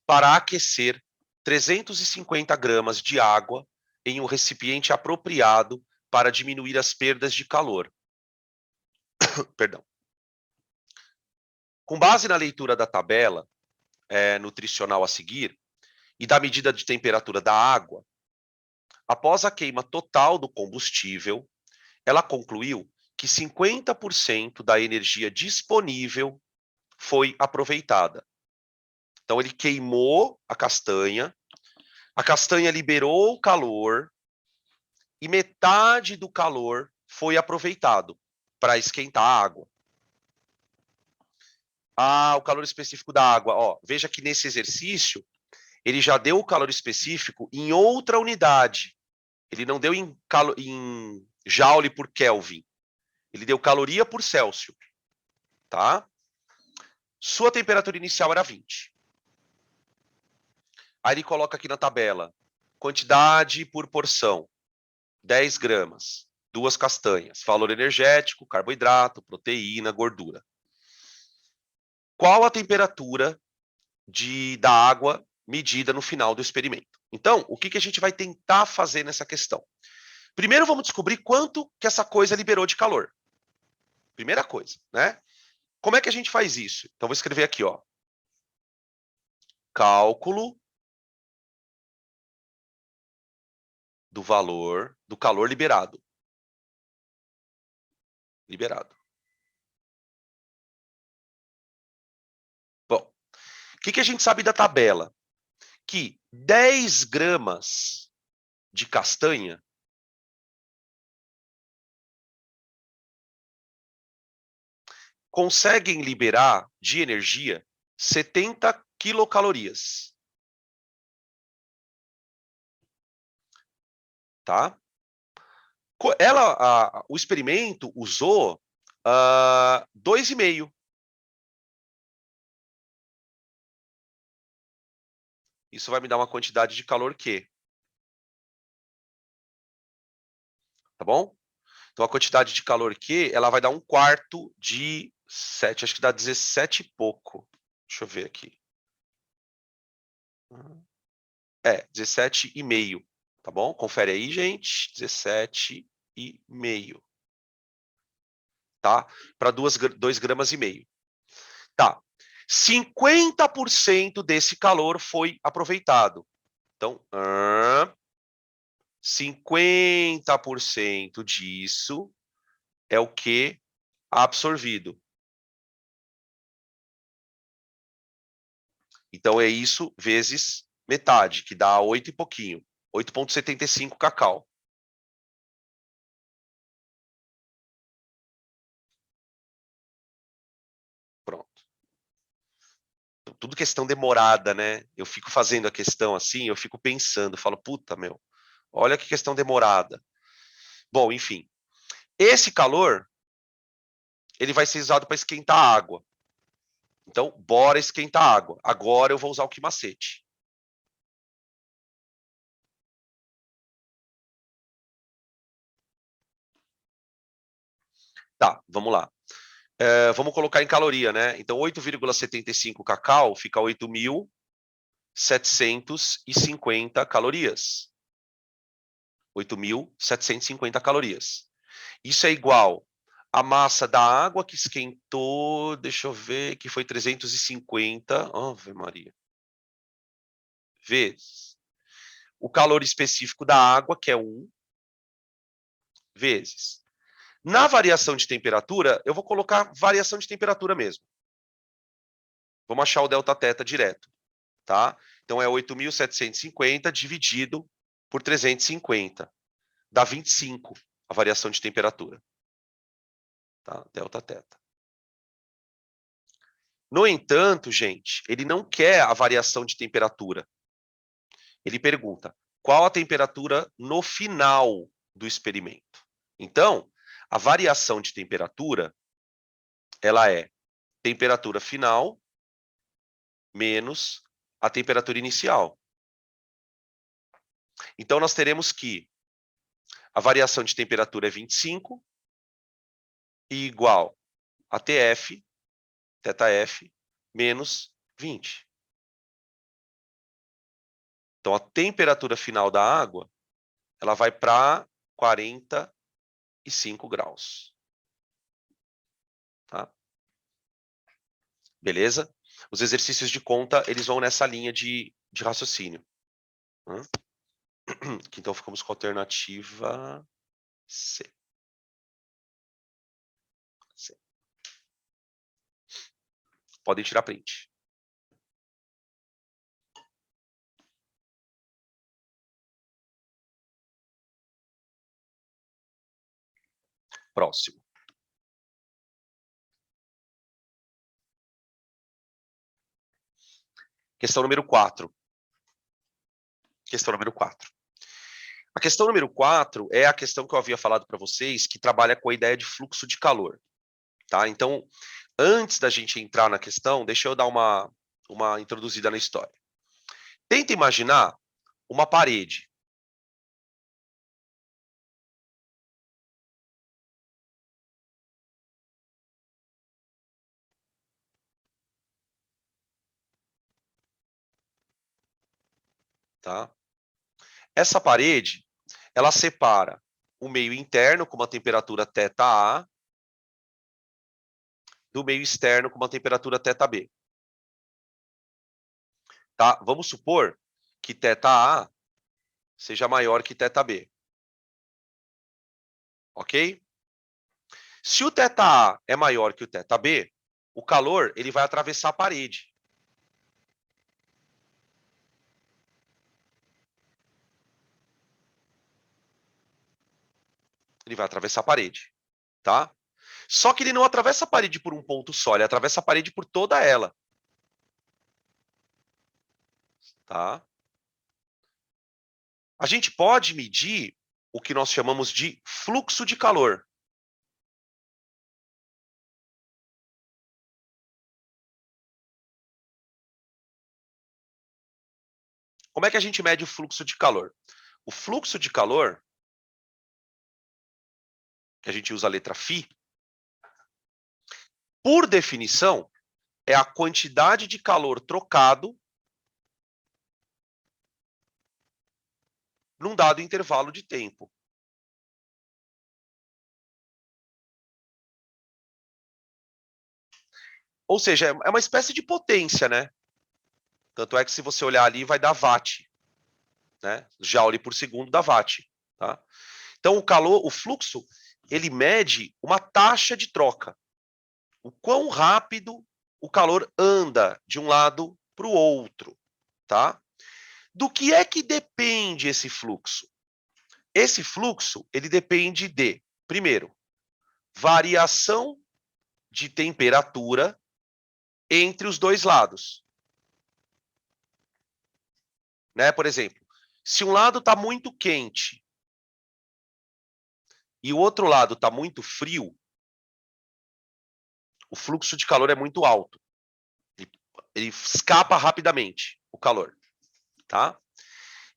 para aquecer 350 gramas de água em um recipiente apropriado para diminuir as perdas de calor. Perdão. Com base na leitura da tabela nutricional a seguir e da medida de temperatura da água, após a queima total do combustível, ela concluiu que 50% da energia disponível foi aproveitada. Então, ele queimou a castanha liberou o calor e metade do calor foi aproveitado para esquentar a água. O calor específico da água. Ó, veja que nesse exercício, ele já deu o calor específico em outra unidade. Ele não deu em joule por Kelvin. Ele deu caloria por Celsius. Tá? Sua temperatura inicial era 20. Aí ele coloca aqui na tabela, quantidade por porção, 10 gramas, 2 castanhas, valor energético, carboidrato, proteína, gordura. Qual a temperatura da água medida no final do experimento? Então, o que a gente vai tentar fazer nessa questão? Primeiro, vamos descobrir quanto que essa coisa liberou de calor. Primeira coisa, né? Como é que a gente faz isso? Então, vou escrever aqui, ó. Cálculo do valor do calor liberado. Liberado. Bom, o que a gente sabe da tabela? Que 10 gramas de castanha conseguem liberar de energia 70 quilocalorias. Tá? O experimento usou 2,5. Isso vai me dar uma quantidade de calor Q. Tá bom? Então, a quantidade de calor Q, ela vai dar 1/4 de 7. Acho que dá 17 e pouco. Deixa eu ver aqui. 17,5. Tá bom? Confere aí, gente. 17,5. Tá? Para 2,5 gramas. Tá. 50% desse calor foi aproveitado. Então, 50% disso é o que absorvido. Então, é isso vezes metade, que dá 8 e pouquinho. 8,75 cacau. Pronto. Tudo questão demorada, né? Eu fico fazendo a questão assim, eu fico pensando, falo, puta, meu, olha que questão demorada. Bom, enfim. Esse calor, ele vai ser usado para esquentar a água. Então, bora esquentar a água. Agora eu vou usar o que macete. Tá, vamos lá. Vamos colocar em caloria, né? Então, 8,75 cacau fica 8.750 calorias. 8.750 calorias. Isso é igual à massa da água que esquentou, deixa eu ver, que foi 350, Ave Maria, vezes o calor específico da água, que é 1, vezes. Na variação de temperatura, eu vou colocar variação de temperatura mesmo. Vamos achar o delta θ direto, tá? Então, é 8.750 dividido por 350. Dá 25 a variação de temperatura. Tá? Delta θ. No entanto, gente, ele não quer a variação de temperatura. Ele pergunta, qual a temperatura no final do experimento? Então, a variação de temperatura, ela é temperatura final menos a temperatura inicial. Então, nós teremos que a variação de temperatura é 25 e igual a TF, θF, menos 20. Então, a temperatura final da água, ela vai para 45 graus. Tá? Beleza? Os exercícios de conta, eles vão nessa linha de raciocínio. Então, ficamos com a alternativa C. C. Podem tirar print. Próximo. Questão número 4. Questão número 4. A questão número 4 é a questão que eu havia falado para vocês, que trabalha com a ideia de fluxo de calor. Tá? Então, antes da gente entrar na questão, deixa eu dar uma introduzida na história. Tenta imaginar uma parede. Tá? Essa parede, ela separa o meio interno com uma temperatura θA do meio externo com uma temperatura θB. Tá? Vamos supor que θA seja maior que θB. Ok? Se o θA é maior que o θB, o calor ele vai atravessar a parede. Ele vai atravessar a parede, tá? Só que ele não atravessa a parede por um ponto só, ele atravessa a parede por toda ela. Tá? A gente pode medir o que nós chamamos de fluxo de calor. Como é que a gente mede o fluxo de calor? O fluxo de calor, que a gente usa a letra φ, por definição, é a quantidade de calor trocado num dado intervalo de tempo. Ou seja, é uma espécie de potência, né? Tanto é que se você olhar ali, vai dar watt, né? Joule por segundo dá watt, tá? Então, o calor, o fluxo, ele mede uma taxa de troca. O quão rápido o calor anda de um lado para o outro, tá? Do que é que depende esse fluxo? Esse fluxo, ele depende de, primeiro, variação de temperatura entre os dois lados. Né? Por exemplo, se um lado está muito quente e o outro lado está muito frio, o fluxo de calor é muito alto. Ele escapa rapidamente, o calor. Tá?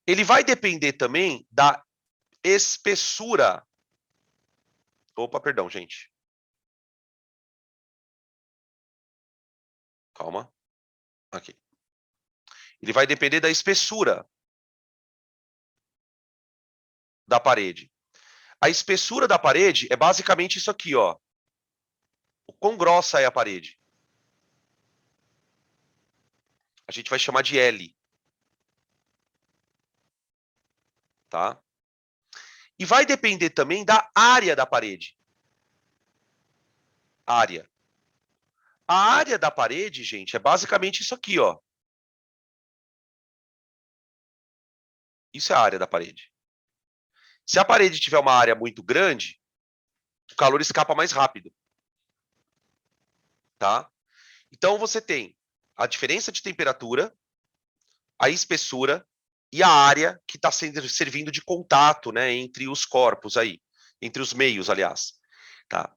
Ele vai depender também da espessura. Opa, perdão, gente. Calma. Aqui. Ele vai depender da espessura da parede. A espessura da parede é basicamente isso aqui, ó. O quão grossa é a parede? A gente vai chamar de L. Tá? E vai depender também da área da parede. Área. A área da parede, gente, é basicamente isso aqui, ó. Isso é a área da parede. Se a parede tiver uma área muito grande, o calor escapa mais rápido. Tá? Então, você tem a diferença de temperatura, a espessura e a área que está servindo de contato, né, entre os corpos aí, entre os meios, aliás. Tá?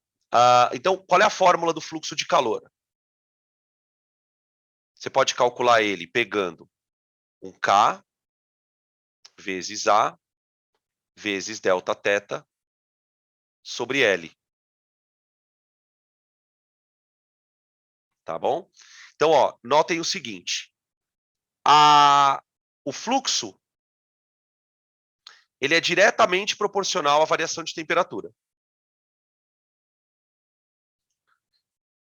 Então, qual é a fórmula do fluxo de calor? Você pode calcular ele pegando um K vezes A vezes delta θ sobre L. Tá bom? Então, ó, notem o seguinte. O fluxo ele é diretamente proporcional à variação de temperatura.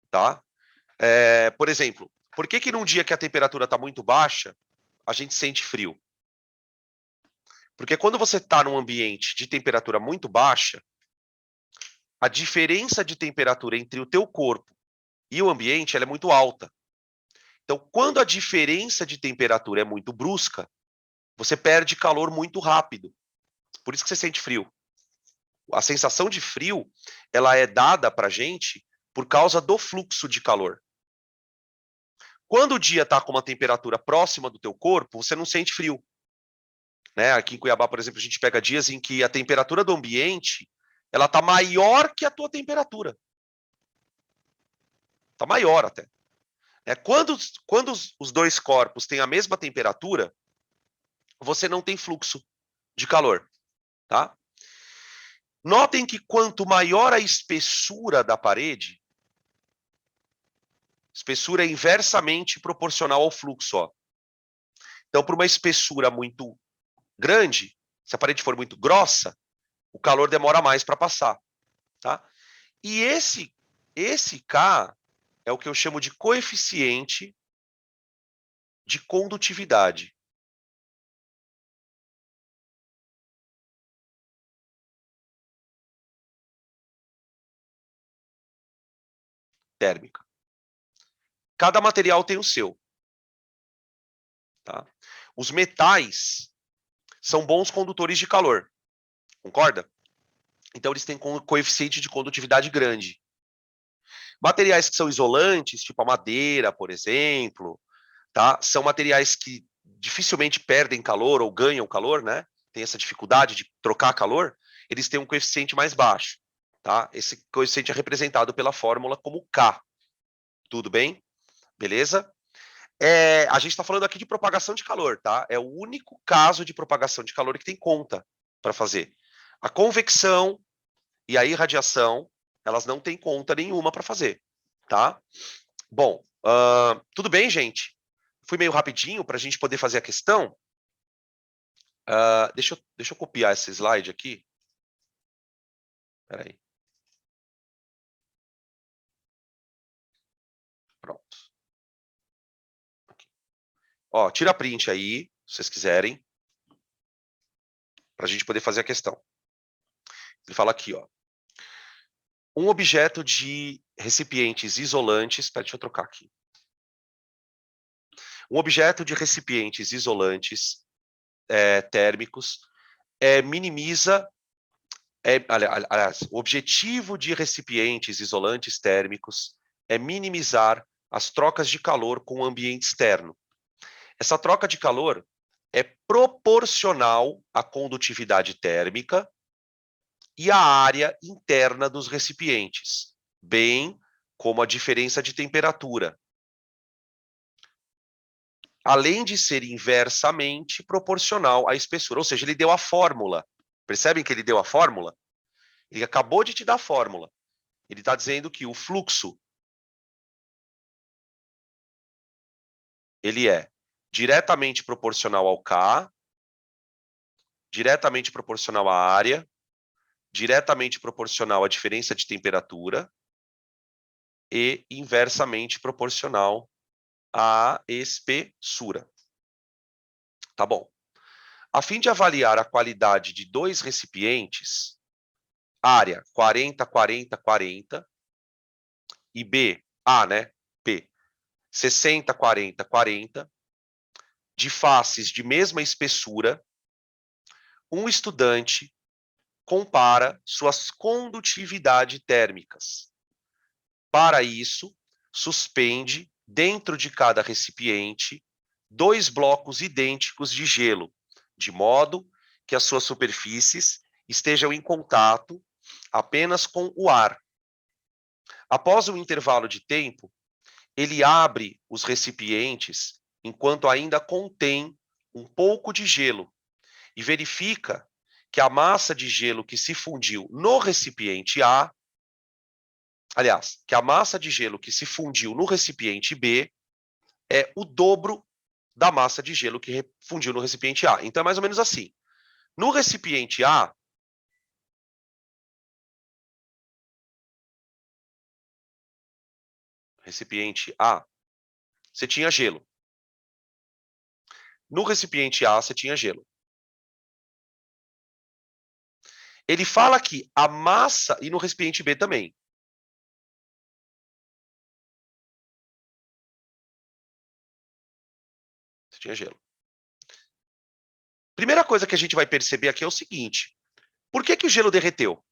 Tá? Por exemplo, por que num dia que a temperatura está muito baixa, a gente sente frio? Porque quando você está num ambiente de temperatura muito baixa, a diferença de temperatura entre o teu corpo e o ambiente ela é muito alta. Então, quando a diferença de temperatura é muito brusca, você perde calor muito rápido. Por isso que você sente frio. A sensação de frio, ela é dada para a gente por causa do fluxo de calor. Quando o dia está com uma temperatura próxima do teu corpo, você não sente frio. Né? Aqui em Cuiabá, por exemplo, a gente pega dias em que a temperatura do ambiente ela está maior que a tua temperatura. Está maior até. Quando os dois corpos têm a mesma temperatura, você não tem fluxo de calor. Tá? Notem que quanto maior a espessura da parede, espessura é inversamente proporcional ao fluxo. Ó. Então, para uma espessura muito grande, se a parede for muito grossa, o calor demora mais para passar. Tá? E esse K é o que eu chamo de coeficiente de condutividade. Térmica. Cada material tem o seu. Tá? Os metais são bons condutores de calor. Concorda? Então, eles têm coeficiente de condutividade grande. Materiais que são isolantes, tipo a madeira, por exemplo, tá? São materiais que dificilmente perdem calor ou ganham calor, né? Tem essa dificuldade de trocar calor, eles têm um coeficiente mais baixo. Tá? Esse coeficiente é representado pela fórmula como K. Tudo bem? Beleza? A gente está falando aqui de propagação de calor, tá? É o único caso de propagação de calor que tem conta para fazer. A convecção e a irradiação, elas não têm conta nenhuma para fazer, tá? Bom, tudo bem, gente? Fui meio rapidinho para a gente poder fazer a questão. Deixa eu copiar esse slide aqui. Espera aí. Pronto. Aqui. Ó, tira print aí, se vocês quiserem, para a gente poder fazer a questão. Ele fala aqui, ó. Um objeto de recipientes isolantes. Espera, deixa eu trocar aqui. Um objeto de recipientes isolantes térmicos minimiza. Aliás, o objetivo de recipientes isolantes térmicos é minimizar as trocas de calor com o ambiente externo. Essa troca de calor é proporcional à condutividade térmica e à área interna dos recipientes, bem como a diferença de temperatura, além de ser inversamente proporcional à espessura. Ou seja, ele deu a fórmula. Percebem que ele deu a fórmula? Ele acabou de te dar a fórmula. Ele está dizendo que o fluxo ele é diretamente proporcional ao K, diretamente proporcional à área, diretamente proporcional à diferença de temperatura e inversamente proporcional à espessura. Tá bom. A fim de avaliar a qualidade de dois recipientes, área 40, 40, 40 e P 60, 40, 40, de faces de mesma espessura, um estudante compara suas condutividades térmicas. Para isso, suspende dentro de cada recipiente 2 blocos idênticos de gelo, de modo que as suas superfícies estejam em contato apenas com o ar. Após um intervalo de tempo, ele abre os recipientes enquanto ainda contém um pouco de gelo e verifica que a massa de gelo que se fundiu no recipiente A, aliás, que a massa de gelo que se fundiu no recipiente B é o dobro da massa de gelo que fundiu no recipiente A. Então é mais ou menos assim. No recipiente A, você tinha gelo. No recipiente A, você tinha gelo. Ele fala que a massa, e no recipiente B também. Você tinha gelo. Primeira coisa que a gente vai perceber aqui é o seguinte: por que o gelo derreteu?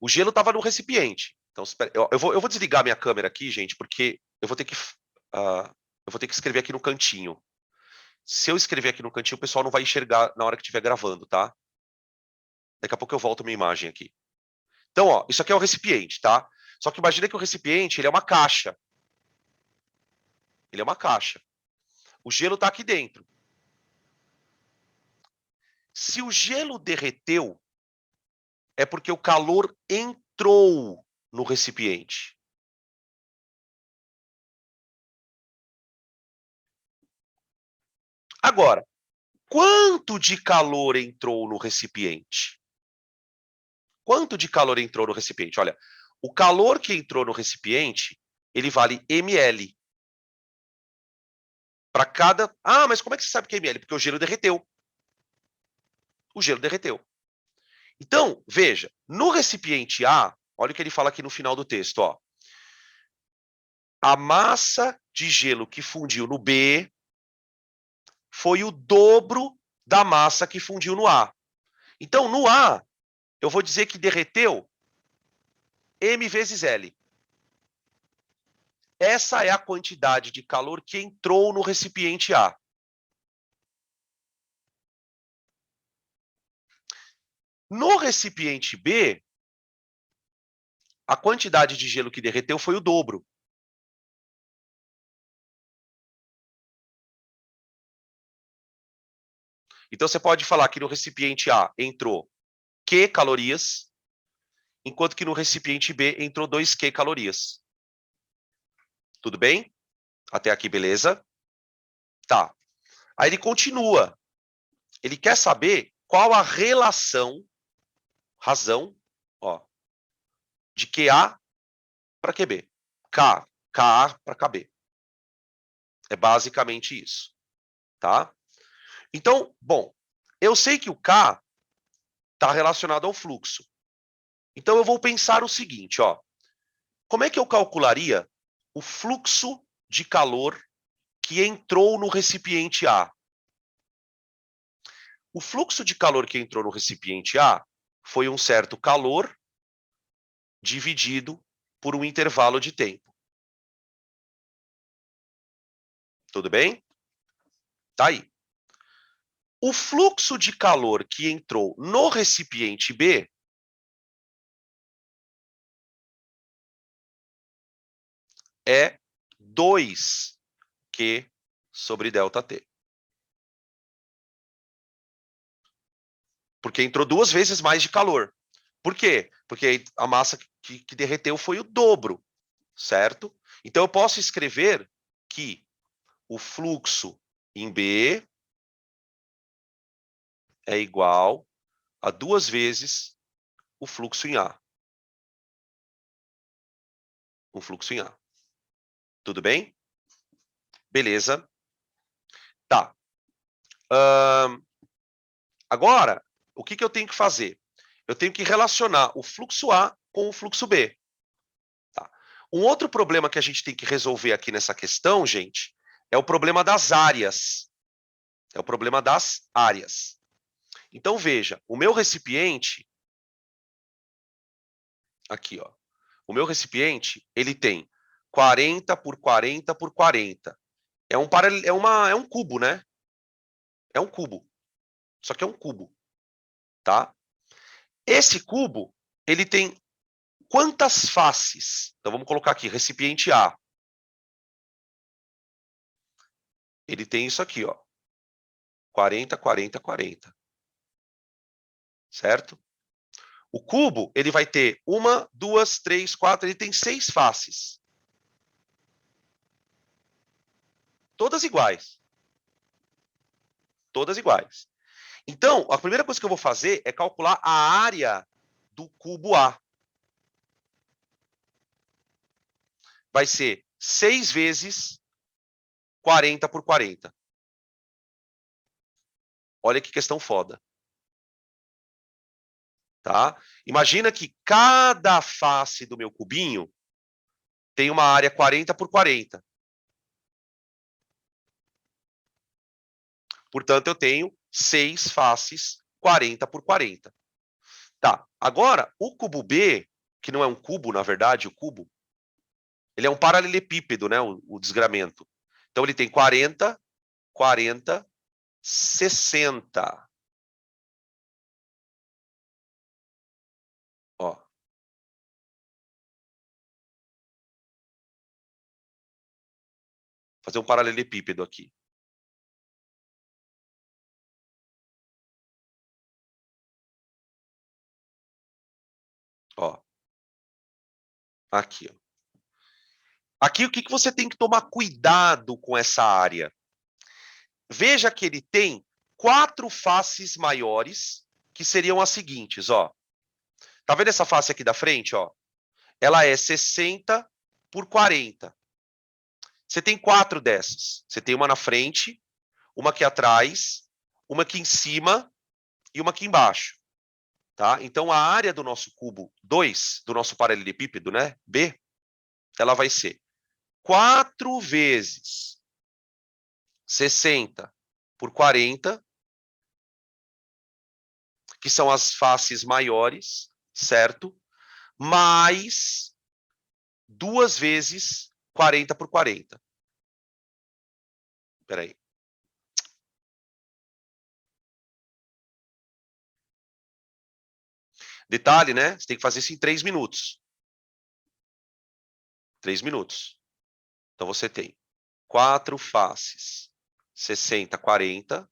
O gelo estava no recipiente. Então, eu vou desligar minha câmera aqui, gente, porque eu vou ter que escrever aqui no cantinho. Se eu escrever aqui no cantinho, o pessoal não vai enxergar na hora que estiver gravando, tá? Daqui a pouco eu volto minha imagem aqui. Então, ó, isso aqui é o recipiente, tá? Só que imagina que o recipiente, ele é uma caixa. Ele é uma caixa. O gelo está aqui dentro. Se o gelo derreteu, é porque o calor entrou no recipiente. Agora, quanto de calor entrou no recipiente? Quanto de calor entrou no recipiente? Olha, o calor que entrou no recipiente, ele vale ml. Para cada... Ah, mas como é que você sabe que é ml? Porque o gelo derreteu. O gelo derreteu. Então, veja, no recipiente A, olha o que ele fala aqui no final do texto, ó. A massa de gelo que fundiu no B foi o dobro da massa que fundiu no A. Então, no A, eu vou dizer que derreteu M vezes L. Essa é a quantidade de calor que entrou no recipiente A. No recipiente B, a quantidade de gelo que derreteu foi o dobro. Então, você pode falar que no recipiente A entrou Q calorias, enquanto que no recipiente B entrou 2Q calorias. Tudo bem? Até aqui, beleza? Tá. Aí ele continua. Ele quer saber qual a razão, ó, de QA para QB. KA para KB. É basicamente isso, tá? Então, bom, eu sei que o K está relacionado ao fluxo. Então, eu vou pensar o seguinte, ó. Como é que eu calcularia o fluxo de calor que entrou no recipiente A? O fluxo de calor que entrou no recipiente A foi um certo calor dividido por um intervalo de tempo. Tudo bem? Tá aí. O fluxo de calor que entrou no recipiente B é 2Q sobre ΔT. Porque entrou 2 vezes mais de calor. Por quê? Porque a massa que derreteu foi o dobro, certo? Então, eu posso escrever que o fluxo em B é igual a 2 vezes o fluxo em A. O fluxo em A. Tudo bem? Beleza. Tá. Agora, o que eu tenho que fazer? Eu tenho que relacionar o fluxo A com o fluxo B. Tá. Um outro problema que a gente tem que resolver aqui nessa questão, gente, é o problema das áreas. É o problema das áreas. Então, veja, o meu recipiente, aqui, ó, o meu recipiente, ele tem 40 por 40 por 40. É um cubo, né? É um cubo. Só que é um cubo, tá? Esse cubo, ele tem quantas faces? Então, vamos colocar aqui, recipiente A. Ele tem isso aqui, ó. 40, 40, 40. Certo? O cubo, ele vai ter 1, 2, 3, 4, ele tem 6 faces. Todas iguais. Todas iguais. Então, a primeira coisa que eu vou fazer é calcular a área do cubo A. Vai ser 6 vezes 40 por 40. Olha que questão foda. Tá? Imagina que cada face do meu cubinho tem uma área 40 por 40. Portanto, eu tenho 6 faces 40 por 40. Tá, agora, o cubo B, que não é um cubo, na verdade, o cubo, ele é um paralelepípedo, né, o desgramento. Então, ele tem 40, 40, 60. Ó. Fazer um paralelepípedo aqui. Ó. Aqui, ó. Aqui, o que você tem que tomar cuidado com essa área? Veja que ele tem 4 faces maiores, que seriam as seguintes, ó. Tá vendo essa face aqui da frente, ó? Ela é 60 por 40. Você tem 4 dessas. Você tem uma na frente, uma aqui atrás, uma aqui em cima e uma aqui embaixo. Tá? Então, a área do nosso cubo 2, do nosso paralelepípedo, né, B, ela vai ser 4 vezes 60 por 40, que são as faces maiores, certo? Mais 2 vezes 40 por 40. Espera aí. Detalhe, né? Você tem que fazer isso em 3 minutos. 3 minutos. Então, você tem 4 faces, 60, 40,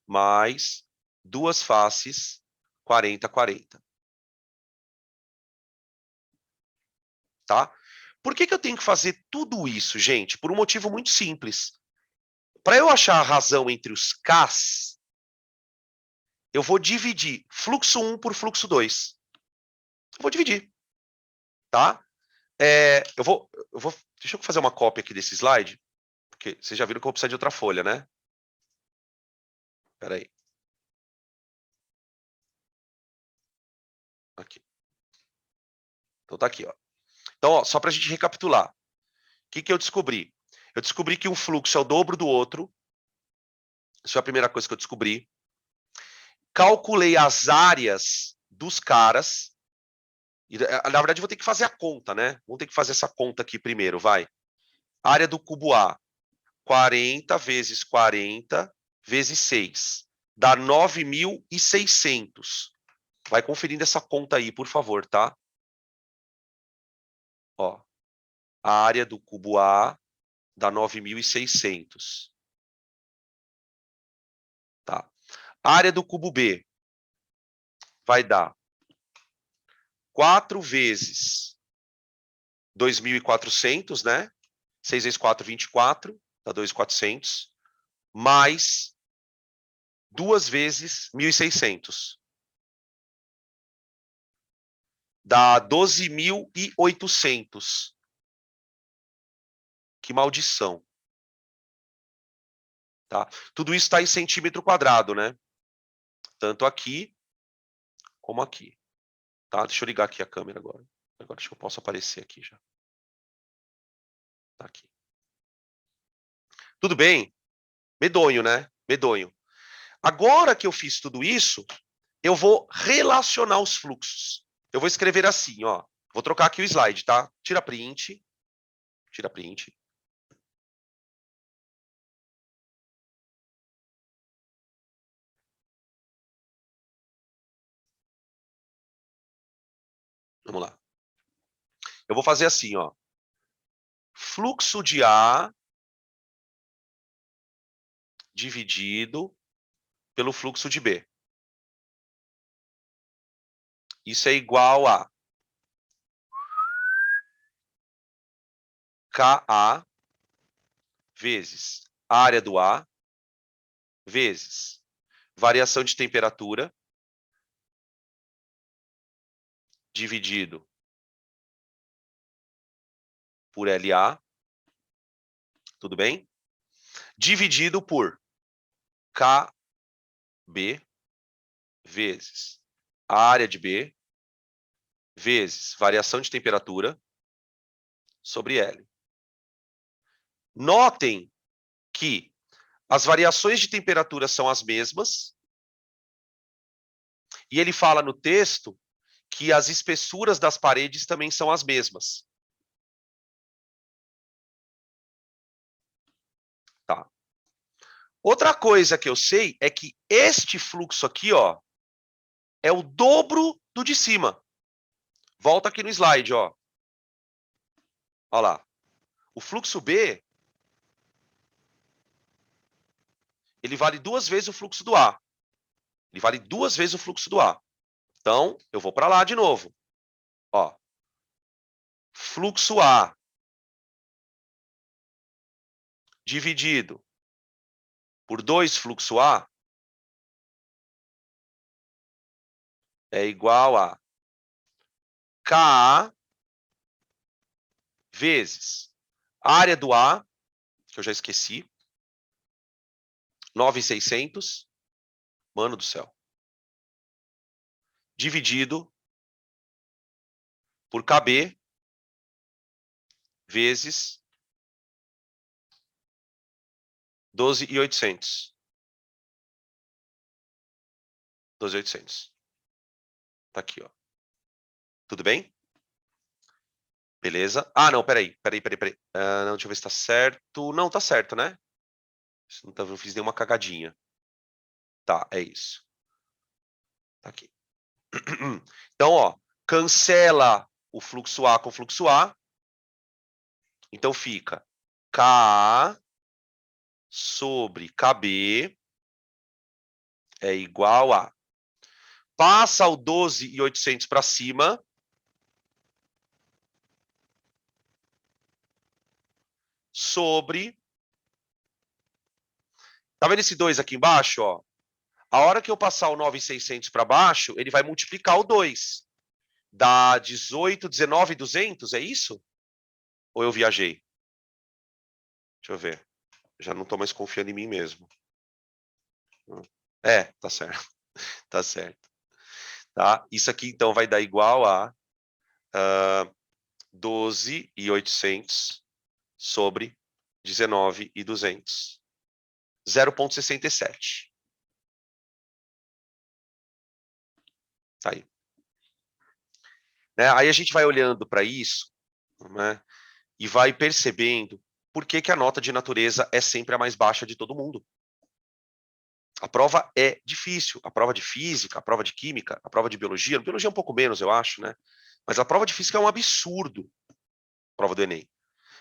mais 2 faces, 40, 40. Tá? Por que eu tenho que fazer tudo isso, gente? Por um motivo muito simples. Para eu achar a razão entre os Ks, eu vou dividir fluxo 1 por fluxo 2. Eu vou dividir. Tá? Deixa eu fazer uma cópia aqui desse slide, porque vocês já viram que eu vou precisar de outra folha, né? Espera aí. Aqui. Então tá aqui, ó. Então, ó, só para a gente recapitular. O que eu descobri? Eu descobri que um fluxo é o dobro do outro. Isso foi a primeira coisa que eu descobri. Calculei as áreas dos caras. E, na verdade, eu vou ter que fazer a conta, né? Vamos ter que fazer essa conta aqui primeiro, vai. Área do cubo A, 40 vezes 40 vezes 6. Dá 9.600. Vai conferindo essa conta aí, por favor, tá? Ó, a área do cubo A dá 9.600. Tá? A área do cubo B vai dar 4 vezes 2.400, né? 6 vezes 4, 24, dá 2.400, mais 2 vezes 1.600. Dá 12.800. Que maldição. Tá? Tudo isso está em centímetro quadrado, né? Tanto aqui como aqui. Tá? Deixa eu ligar aqui a câmera agora. Agora acho que eu posso aparecer aqui já. Tá aqui. Tudo bem? Medonho, né? Medonho. Agora que eu fiz tudo isso, eu vou relacionar os fluxos. Eu vou escrever assim, ó. Vou trocar aqui o slide, tá? Tira print. Tira print. Vamos lá. Eu vou fazer assim, ó. Fluxo de A dividido pelo fluxo de B. Isso é igual a KA vezes a área do A vezes variação de temperatura dividido por LA, tudo bem? Dividido por KB vezes a área de B vezes variação de temperatura sobre L. Notem que as variações de temperatura são as mesmas e ele fala no texto que as espessuras das paredes também são as mesmas. Tá. Outra coisa que eu sei é que este fluxo aqui, ó, é o dobro do de cima. Volta aqui no slide, ó. Olha lá. O fluxo B, ele vale 2 vezes o fluxo do A. Ele vale 2 vezes o fluxo do A. Então, eu vou para lá de novo. Ó. Fluxo A dividido por 2 fluxo A é igual a KA vezes a área do A, que eu já esqueci, 9.600, mano do céu, dividido por KB vezes 12.800. 12.800. Tá aqui, ó. Tudo bem? Beleza. Ah, não, peraí. Não, deixa eu ver se tá certo. Não, tá certo, né? Não fiz nenhuma cagadinha. Tá, é isso. Tá aqui. Então, ó, cancela o fluxo A com o fluxo A. Então fica K sobre KB é igual a... Passa o 12.800 para cima. Sobre... Tá vendo esse 2 aqui embaixo, ó? A hora que eu passar o 9.600 para baixo, ele vai multiplicar o 2. Dá 18, 19, 200, é isso? Ou eu viajei? Deixa eu ver. Já não estou mais confiando em mim mesmo. É, tá certo. Tá certo. Tá? Isso aqui, então, vai dar igual a 12.800 sobre 19.200. 0,67. Tá aí. Né? Aí a gente vai olhando para isso, né? E vai percebendo por que, que a nota de natureza é sempre a mais baixa de todo mundo. A prova é difícil. A prova de física, a prova de química, a prova de biologia. Biologia é um pouco menos, eu acho, né? Mas a prova de física é um absurdo. A prova do Enem.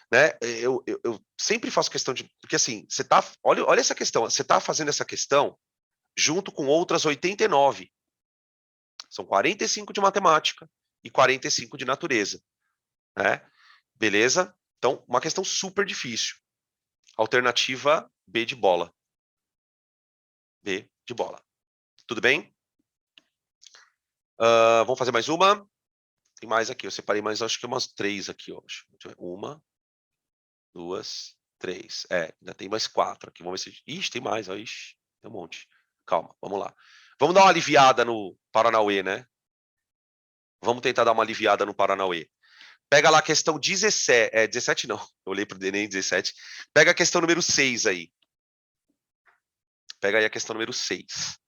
Né? Eu sempre faço questão de... Porque assim, você tá... Olha essa questão. Você está fazendo essa questão junto com outras 89. São 45 de matemática e 45 de natureza. Né? Beleza? Então, uma questão super difícil. Alternativa B de bola. B de bola. Tudo bem? Vamos fazer mais uma? Tem mais aqui. Eu separei mais, acho que umas 3 aqui. Ó. Uma, 2, 3. Ainda tem mais 4 aqui. Vamos ver se... Ixi, tem mais. Ó. Ixi, tem um monte. Calma, vamos lá. Vamos dar uma aliviada no Paranauê, né? Vamos tentar dar uma aliviada no Paranauê. Pega lá a questão 17. 17 não. Eu olhei para o Enem 17. Pega a questão número 6 aí. Pega aí a questão número 6.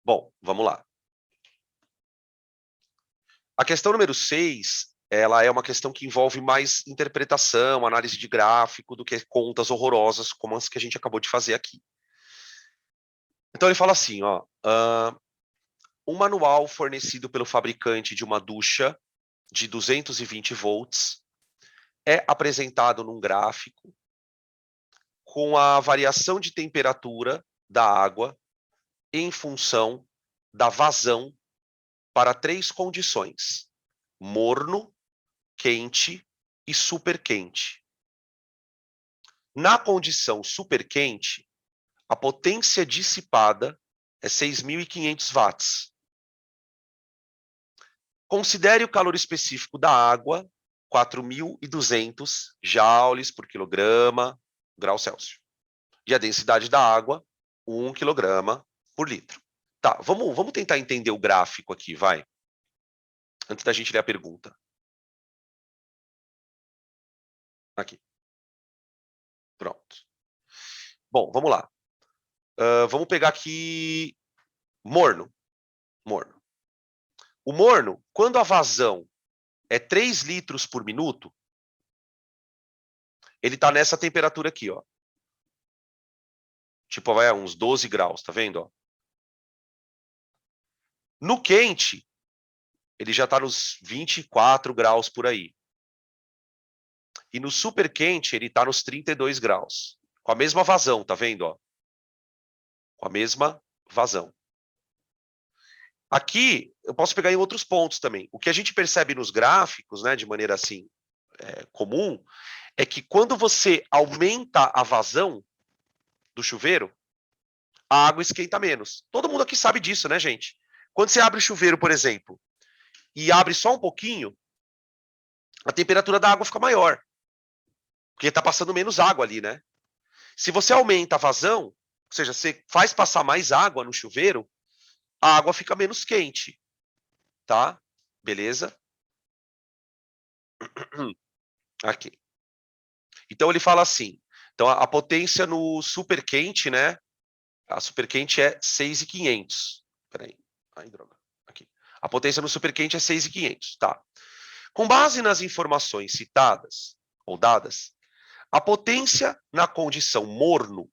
Bom, vamos lá. A questão número 6, ela é uma questão que envolve mais interpretação, análise de gráfico, do que contas horrorosas como as que a gente acabou de fazer aqui. Então ele fala assim, ó, um manual fornecido pelo fabricante de uma ducha de 220 volts é apresentado num gráfico com a variação de temperatura da água em função da vazão para 3 condições: morno, quente e super quente. Na condição super quente, a potência dissipada é 6.500 watts. Considere o calor específico da água, 4.200 joules por quilograma, grau Celsius. E a densidade da água, 1 quilograma por litro. Tá, vamos tentar entender o gráfico aqui, vai. Antes da gente ler a pergunta. Aqui. Pronto. Bom, vamos lá. Vamos pegar aqui morno. Morno. O morno, quando a vazão é 3 litros por minuto, ele está nessa temperatura aqui, ó. Tipo, vai a uns 12 graus, tá vendo? Ó? No quente, ele já está nos 24 graus por aí. E no super quente, ele está nos 32 graus. Com a mesma vazão, tá vendo? Ó? Com a mesma vazão. Aqui, eu posso pegar em outros pontos também. O que a gente percebe nos gráficos, né, de maneira assim, comum, é que quando você aumenta a vazão do chuveiro, a água esquenta menos. Todo mundo aqui sabe disso, né, gente? Quando você abre o chuveiro, por exemplo, e abre só um pouquinho, a temperatura da água fica maior. Porque está passando menos água ali, né? Se você aumenta a vazão, ou seja, você faz passar mais água no chuveiro, a água fica menos quente, tá? Beleza? Aqui. Então ele fala assim, então a potência no super quente, né? A super quente é 6.500. Peraí. Ai, droga. Aqui. A potência no super quente é 6.500, tá? Com base nas informações citadas ou dadas, a potência na condição morno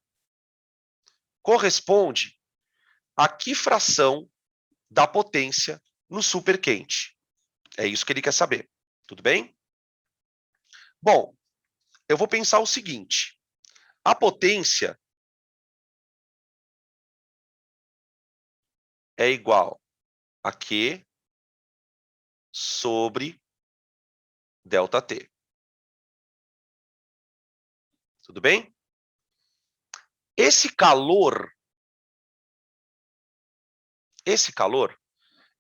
corresponde a que fração da potência no super quente? É isso que ele quer saber. Tudo bem? Bom, eu vou pensar o seguinte. A potência é igual a Q sobre ΔT. Tudo bem? Esse calor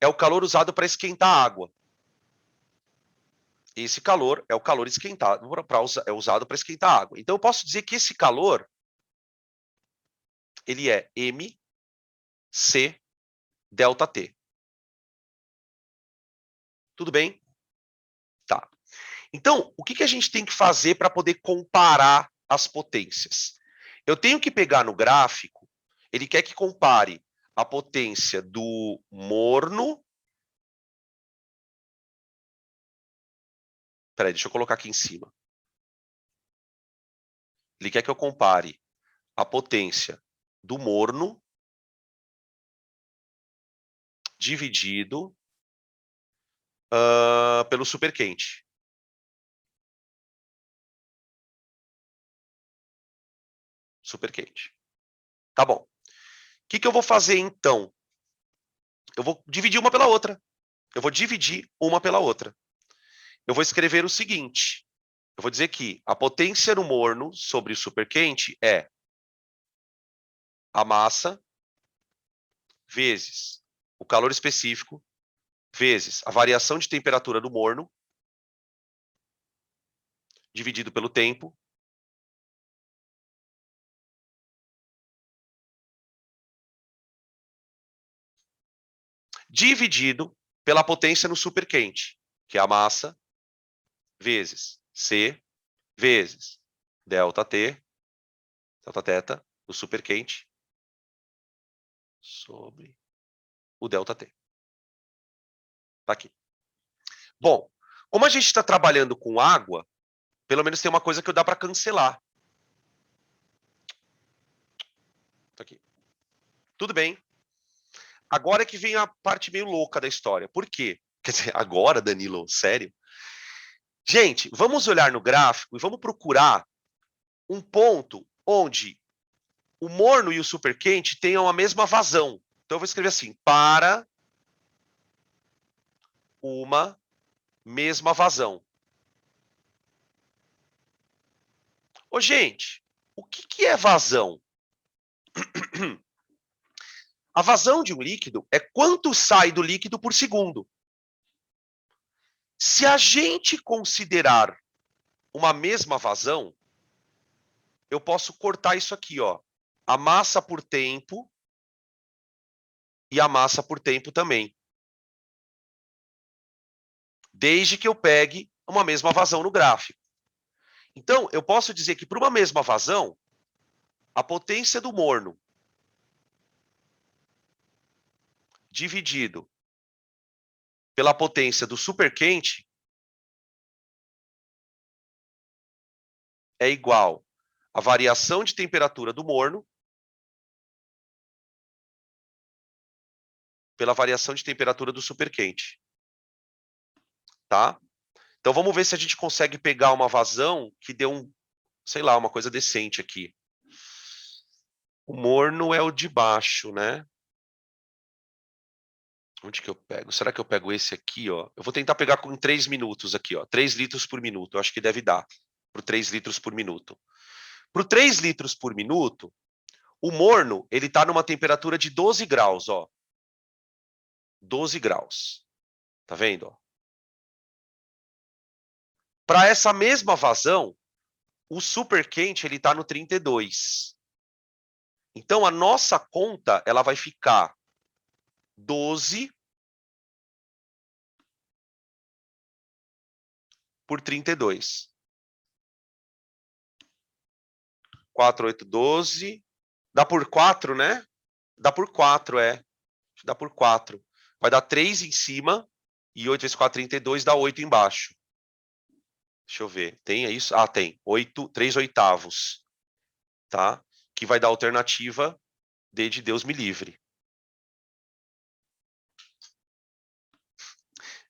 é o calor usado para esquentar a água. Esse calor é o calor esquentado, é usado para esquentar a água. Então, eu posso dizer que esse calor ele é mc ΔT. Tudo bem? Tá. Então, o que a gente tem que fazer para poder comparar as potências? Eu tenho que pegar no gráfico, ele quer que compare a potência do morno. Peraí, deixa eu colocar aqui em cima. Ele quer que eu compare a potência do morno dividido pelo super quente. Super quente. Tá bom. O que eu vou fazer, então? Eu vou dividir uma pela outra. Eu vou dividir uma pela outra. Eu vou escrever o seguinte. Eu vou dizer que a potência no morno sobre o super quente é a massa vezes o calor específico vezes a variação de temperatura do morno dividido pelo tempo dividido pela potência no super quente, que é a massa vezes C vezes ΔT, delta θ, do super quente sobre o ΔT. Tá aqui. Bom, como a gente está trabalhando com água, pelo menos tem uma coisa que dá para cancelar. Tá aqui. Tudo bem. Agora é que vem a parte meio louca da história. Por quê? Quer dizer, agora, Danilo, sério? Gente, vamos olhar no gráfico e vamos procurar um ponto onde o morno e o superquente tenham a mesma vazão. Então, eu vou escrever assim, para uma mesma vazão. Ô, gente, O que é vazão? A vazão de um líquido é quanto sai do líquido por segundo. Se a gente considerar uma mesma vazão, eu posso cortar isso aqui, ó. A massa por tempo e a massa por tempo também. Desde que eu pegue uma mesma vazão no gráfico. Então, eu posso dizer que para uma mesma vazão, a potência do morno dividido pela potência do superquente é igual à variação de temperatura do morno pela variação de temperatura do superquente. Tá? Então vamos ver se a gente consegue pegar uma vazão que dê sei lá, uma coisa decente aqui. O morno é o de baixo, né? Onde que eu pego? Será que eu pego esse aqui, ó? Eu vou tentar pegar em 3 minutos aqui, ó. 3 litros por minuto. Eu acho que deve dar por 3 litros por minuto. Por 3 litros por minuto, o morno, ele tá numa temperatura de 12 graus, ó. 12 graus. Tá vendo? Para essa mesma vazão, o superquente, ele tá no 32. Então, a nossa conta, ela vai ficar 12 por 32. 4, 8, 12. Dá por 4, né? Dá por 4, é. Dá por 4. Vai dar 3 em cima e 8 vezes 4, 32, dá 8 embaixo. Deixa eu ver. Tem isso? Ah, tem. 3 oitavos. Tá? Que vai dar a alternativa D de Deus me livre.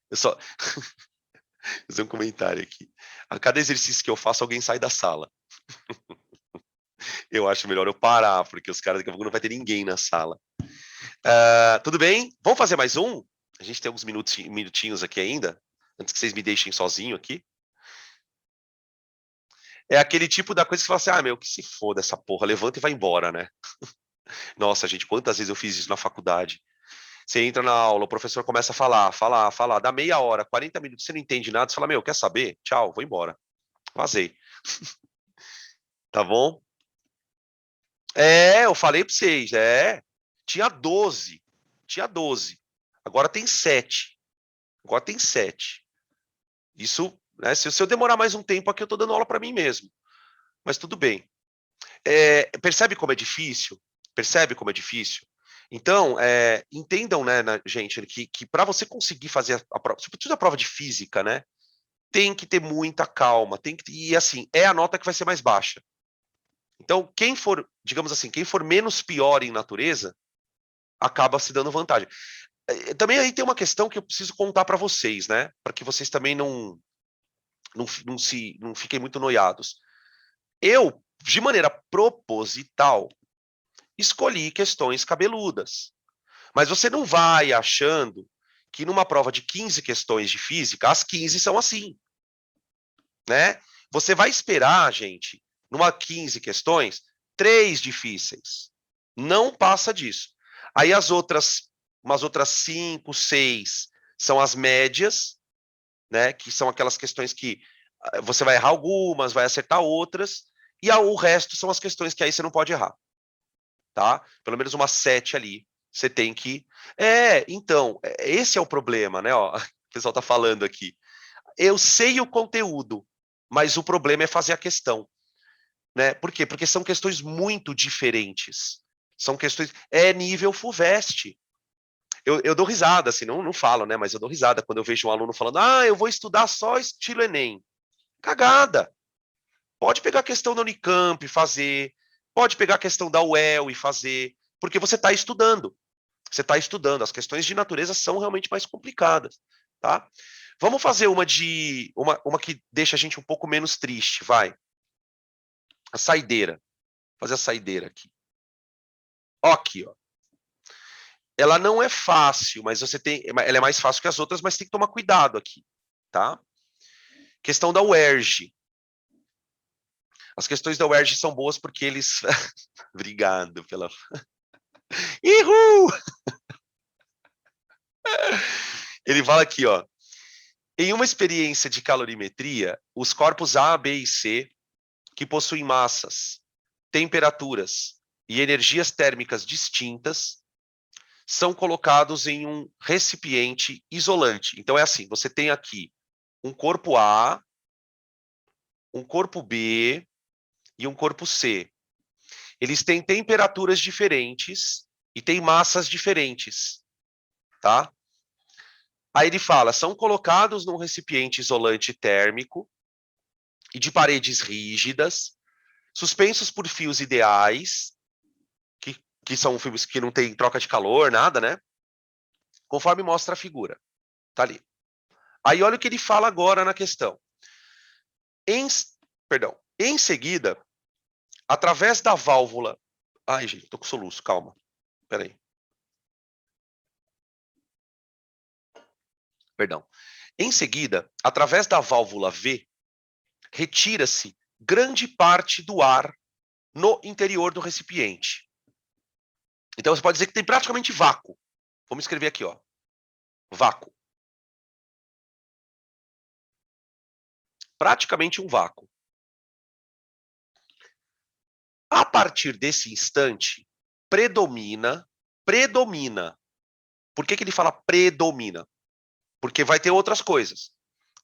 Eu só... Vou fazer um comentário aqui. A cada exercício que eu faço, alguém sai da sala. Eu acho melhor eu parar, porque os caras daqui a pouco não vai ter ninguém na sala. Tudo bem? Vamos fazer mais um? A gente tem alguns minutinhos aqui ainda, antes que vocês me deixem sozinho aqui. É aquele tipo da coisa que você fala assim, meu, que se foda essa porra, levanta e vai embora, né? Nossa, gente, quantas vezes eu fiz isso na faculdade? Você entra na aula, o professor começa a falar, dá meia hora, 40 minutos, você não entende nada, você fala, meu, quer saber? Tchau, vou embora. Vazei. Tá bom? Eu falei pra vocês, tinha 12. Tinha 12. Agora tem 7. Agora tem 7. Isso, né, se eu demorar mais um tempo aqui, eu tô dando aula para mim mesmo. Mas tudo bem. Percebe como é difícil? Percebe como é difícil? Então, entendam, né, gente, que para você conseguir fazer a prova, sobretudo a prova de física, né, tem que ter muita calma, e assim, é a nota que vai ser mais baixa. Então, quem for, digamos assim, quem for menos pior em natureza, acaba se dando vantagem. Também aí tem uma questão que eu preciso contar para vocês, né, para que vocês também não fiquem muito noiados. Eu, de maneira proposital, escolhi questões cabeludas. Mas você não vai achando que numa prova de 15 questões de física, as 15 são assim, né? Você vai esperar, gente, numa 15 questões, 3 difíceis. Não passa disso. Aí umas outras 5, 6 são as médias, né? Que são aquelas questões que você vai errar algumas, vai acertar outras, e o resto são as questões que aí você não pode errar, tá? Pelo menos umas 7 ali. Você tem que. Então, esse é o problema, né? Ó, o pessoal tá falando aqui. Eu sei o conteúdo, mas o problema é fazer a questão, né? Por quê? Porque são questões muito diferentes. São questões. É nível FUVEST. Eu dou risada, assim, não falo, né? Mas eu dou risada quando eu vejo um aluno falando, eu vou estudar só estilo Enem. Cagada! Pode pegar a questão da Unicamp e fazer, pode pegar a questão da UEL e fazer, porque você está estudando. Você está estudando. As questões de natureza são realmente mais complicadas, tá? Vamos fazer uma que deixa a gente um pouco menos triste, vai. A saideira. Vou fazer a saideira aqui. Ó, aqui, ó. Ela não é fácil, mas ela é mais fácil que as outras, mas tem que tomar cuidado aqui, tá? Questão da UERJ. As questões da UERJ são boas porque eles... Obrigado pela... Ihu! Ele fala aqui, ó. Em uma experiência de calorimetria, os corpos A, B e C, que possuem massas, temperaturas e energias térmicas distintas, são colocados em um recipiente isolante. Então é assim, você tem aqui um corpo A, um corpo B e um corpo C. Eles têm temperaturas diferentes e têm massas diferentes, tá? Aí ele fala, são colocados num recipiente isolante térmico e de paredes rígidas, suspensos por fios ideais, que são fios que não tem troca de calor, nada, né? Conforme mostra a figura. Tá ali. Aí olha o que ele fala agora na questão. Em seguida, através da válvula... Ai, gente, tô com soluço, calma. Peraí. Perdão. Em seguida, através da válvula V, retira-se grande parte do ar no interior do recipiente. Então, você pode dizer que tem praticamente vácuo. Vamos escrever aqui, ó. Vácuo. Praticamente um vácuo. A partir desse instante, predomina. Por que ele fala predomina? Porque vai ter outras coisas.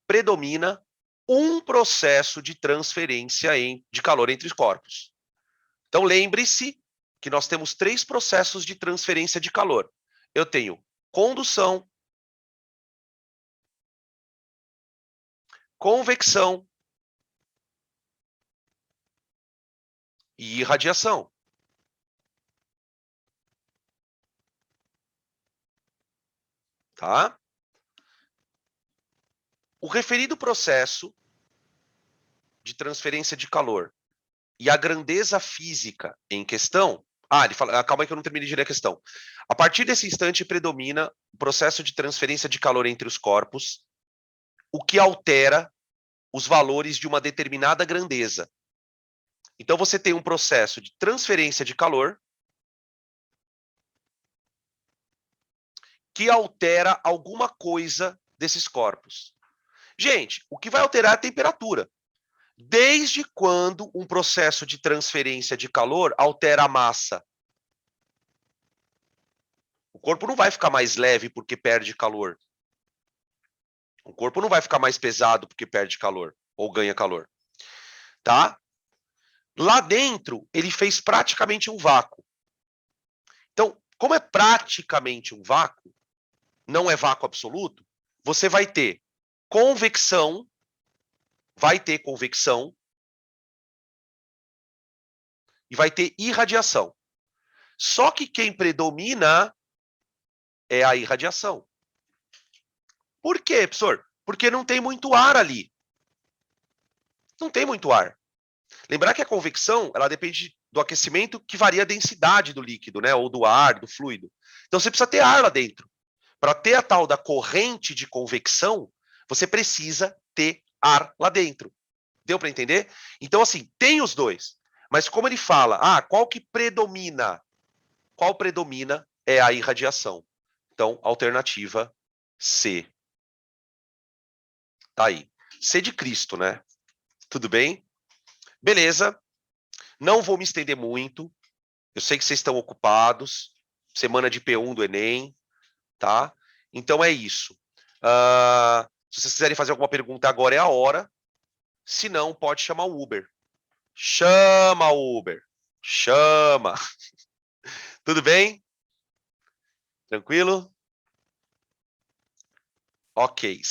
Predomina um processo de transferência de calor entre os corpos. Então, lembre-se que nós temos 3 processos de transferência de calor. Eu tenho condução, convecção e irradiação. Tá? O referido processo de transferência de calor e a grandeza física em questão... ele fala, calma aí que eu não terminei de ler a questão. A partir desse instante, predomina o processo de transferência de calor entre os corpos, o que altera os valores de uma determinada grandeza. Então, você tem um processo de transferência de calor que altera alguma coisa desses corpos. Gente, o que vai alterar é a temperatura. Desde quando um processo de transferência de calor altera a massa? O corpo não vai ficar mais leve porque perde calor. O corpo não vai ficar mais pesado porque perde calor ou ganha calor. Tá? Lá dentro, ele fez praticamente um vácuo. Então, como é praticamente um vácuo, não é vácuo absoluto, você vai ter convecção, e vai ter irradiação. Só que quem predomina é a irradiação. Por quê, professor? Porque não tem muito ar ali. Não tem muito ar. Lembrar que a convecção, ela depende do aquecimento que varia a densidade do líquido, né? Ou do ar, do fluido. Então, você precisa ter ar lá dentro. Para ter a tal da corrente de convecção, você precisa ter ar lá dentro. Deu para entender? Então, assim, tem os dois. Mas como ele fala, qual que predomina? Qual predomina é a irradiação. Então, alternativa C. Tá aí. C de Cristo, né? Tudo bem? Beleza. Não vou me estender muito. Eu sei que vocês estão ocupados. Semana de P1 do Enem, tá? Então é isso. Se vocês quiserem fazer alguma pergunta agora é a hora. Se não, pode chamar o Uber. Chama o Uber. Chama. Tudo bem? Tranquilo? Ok.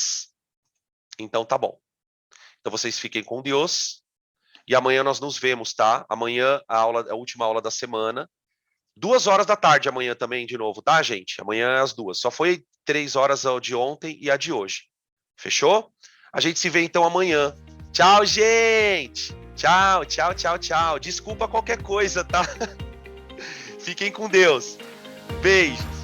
Então tá bom. Então vocês fiquem com Deus. E amanhã nós nos vemos, tá? Amanhã a última aula da semana. 2 horas da tarde amanhã também, de novo, tá, gente? Amanhã é às 2. Só foi 3 horas a de ontem e a de hoje. Fechou? A gente se vê então amanhã. Tchau, gente! Tchau, tchau, tchau, tchau. Desculpa qualquer coisa, tá? Fiquem com Deus. Beijo.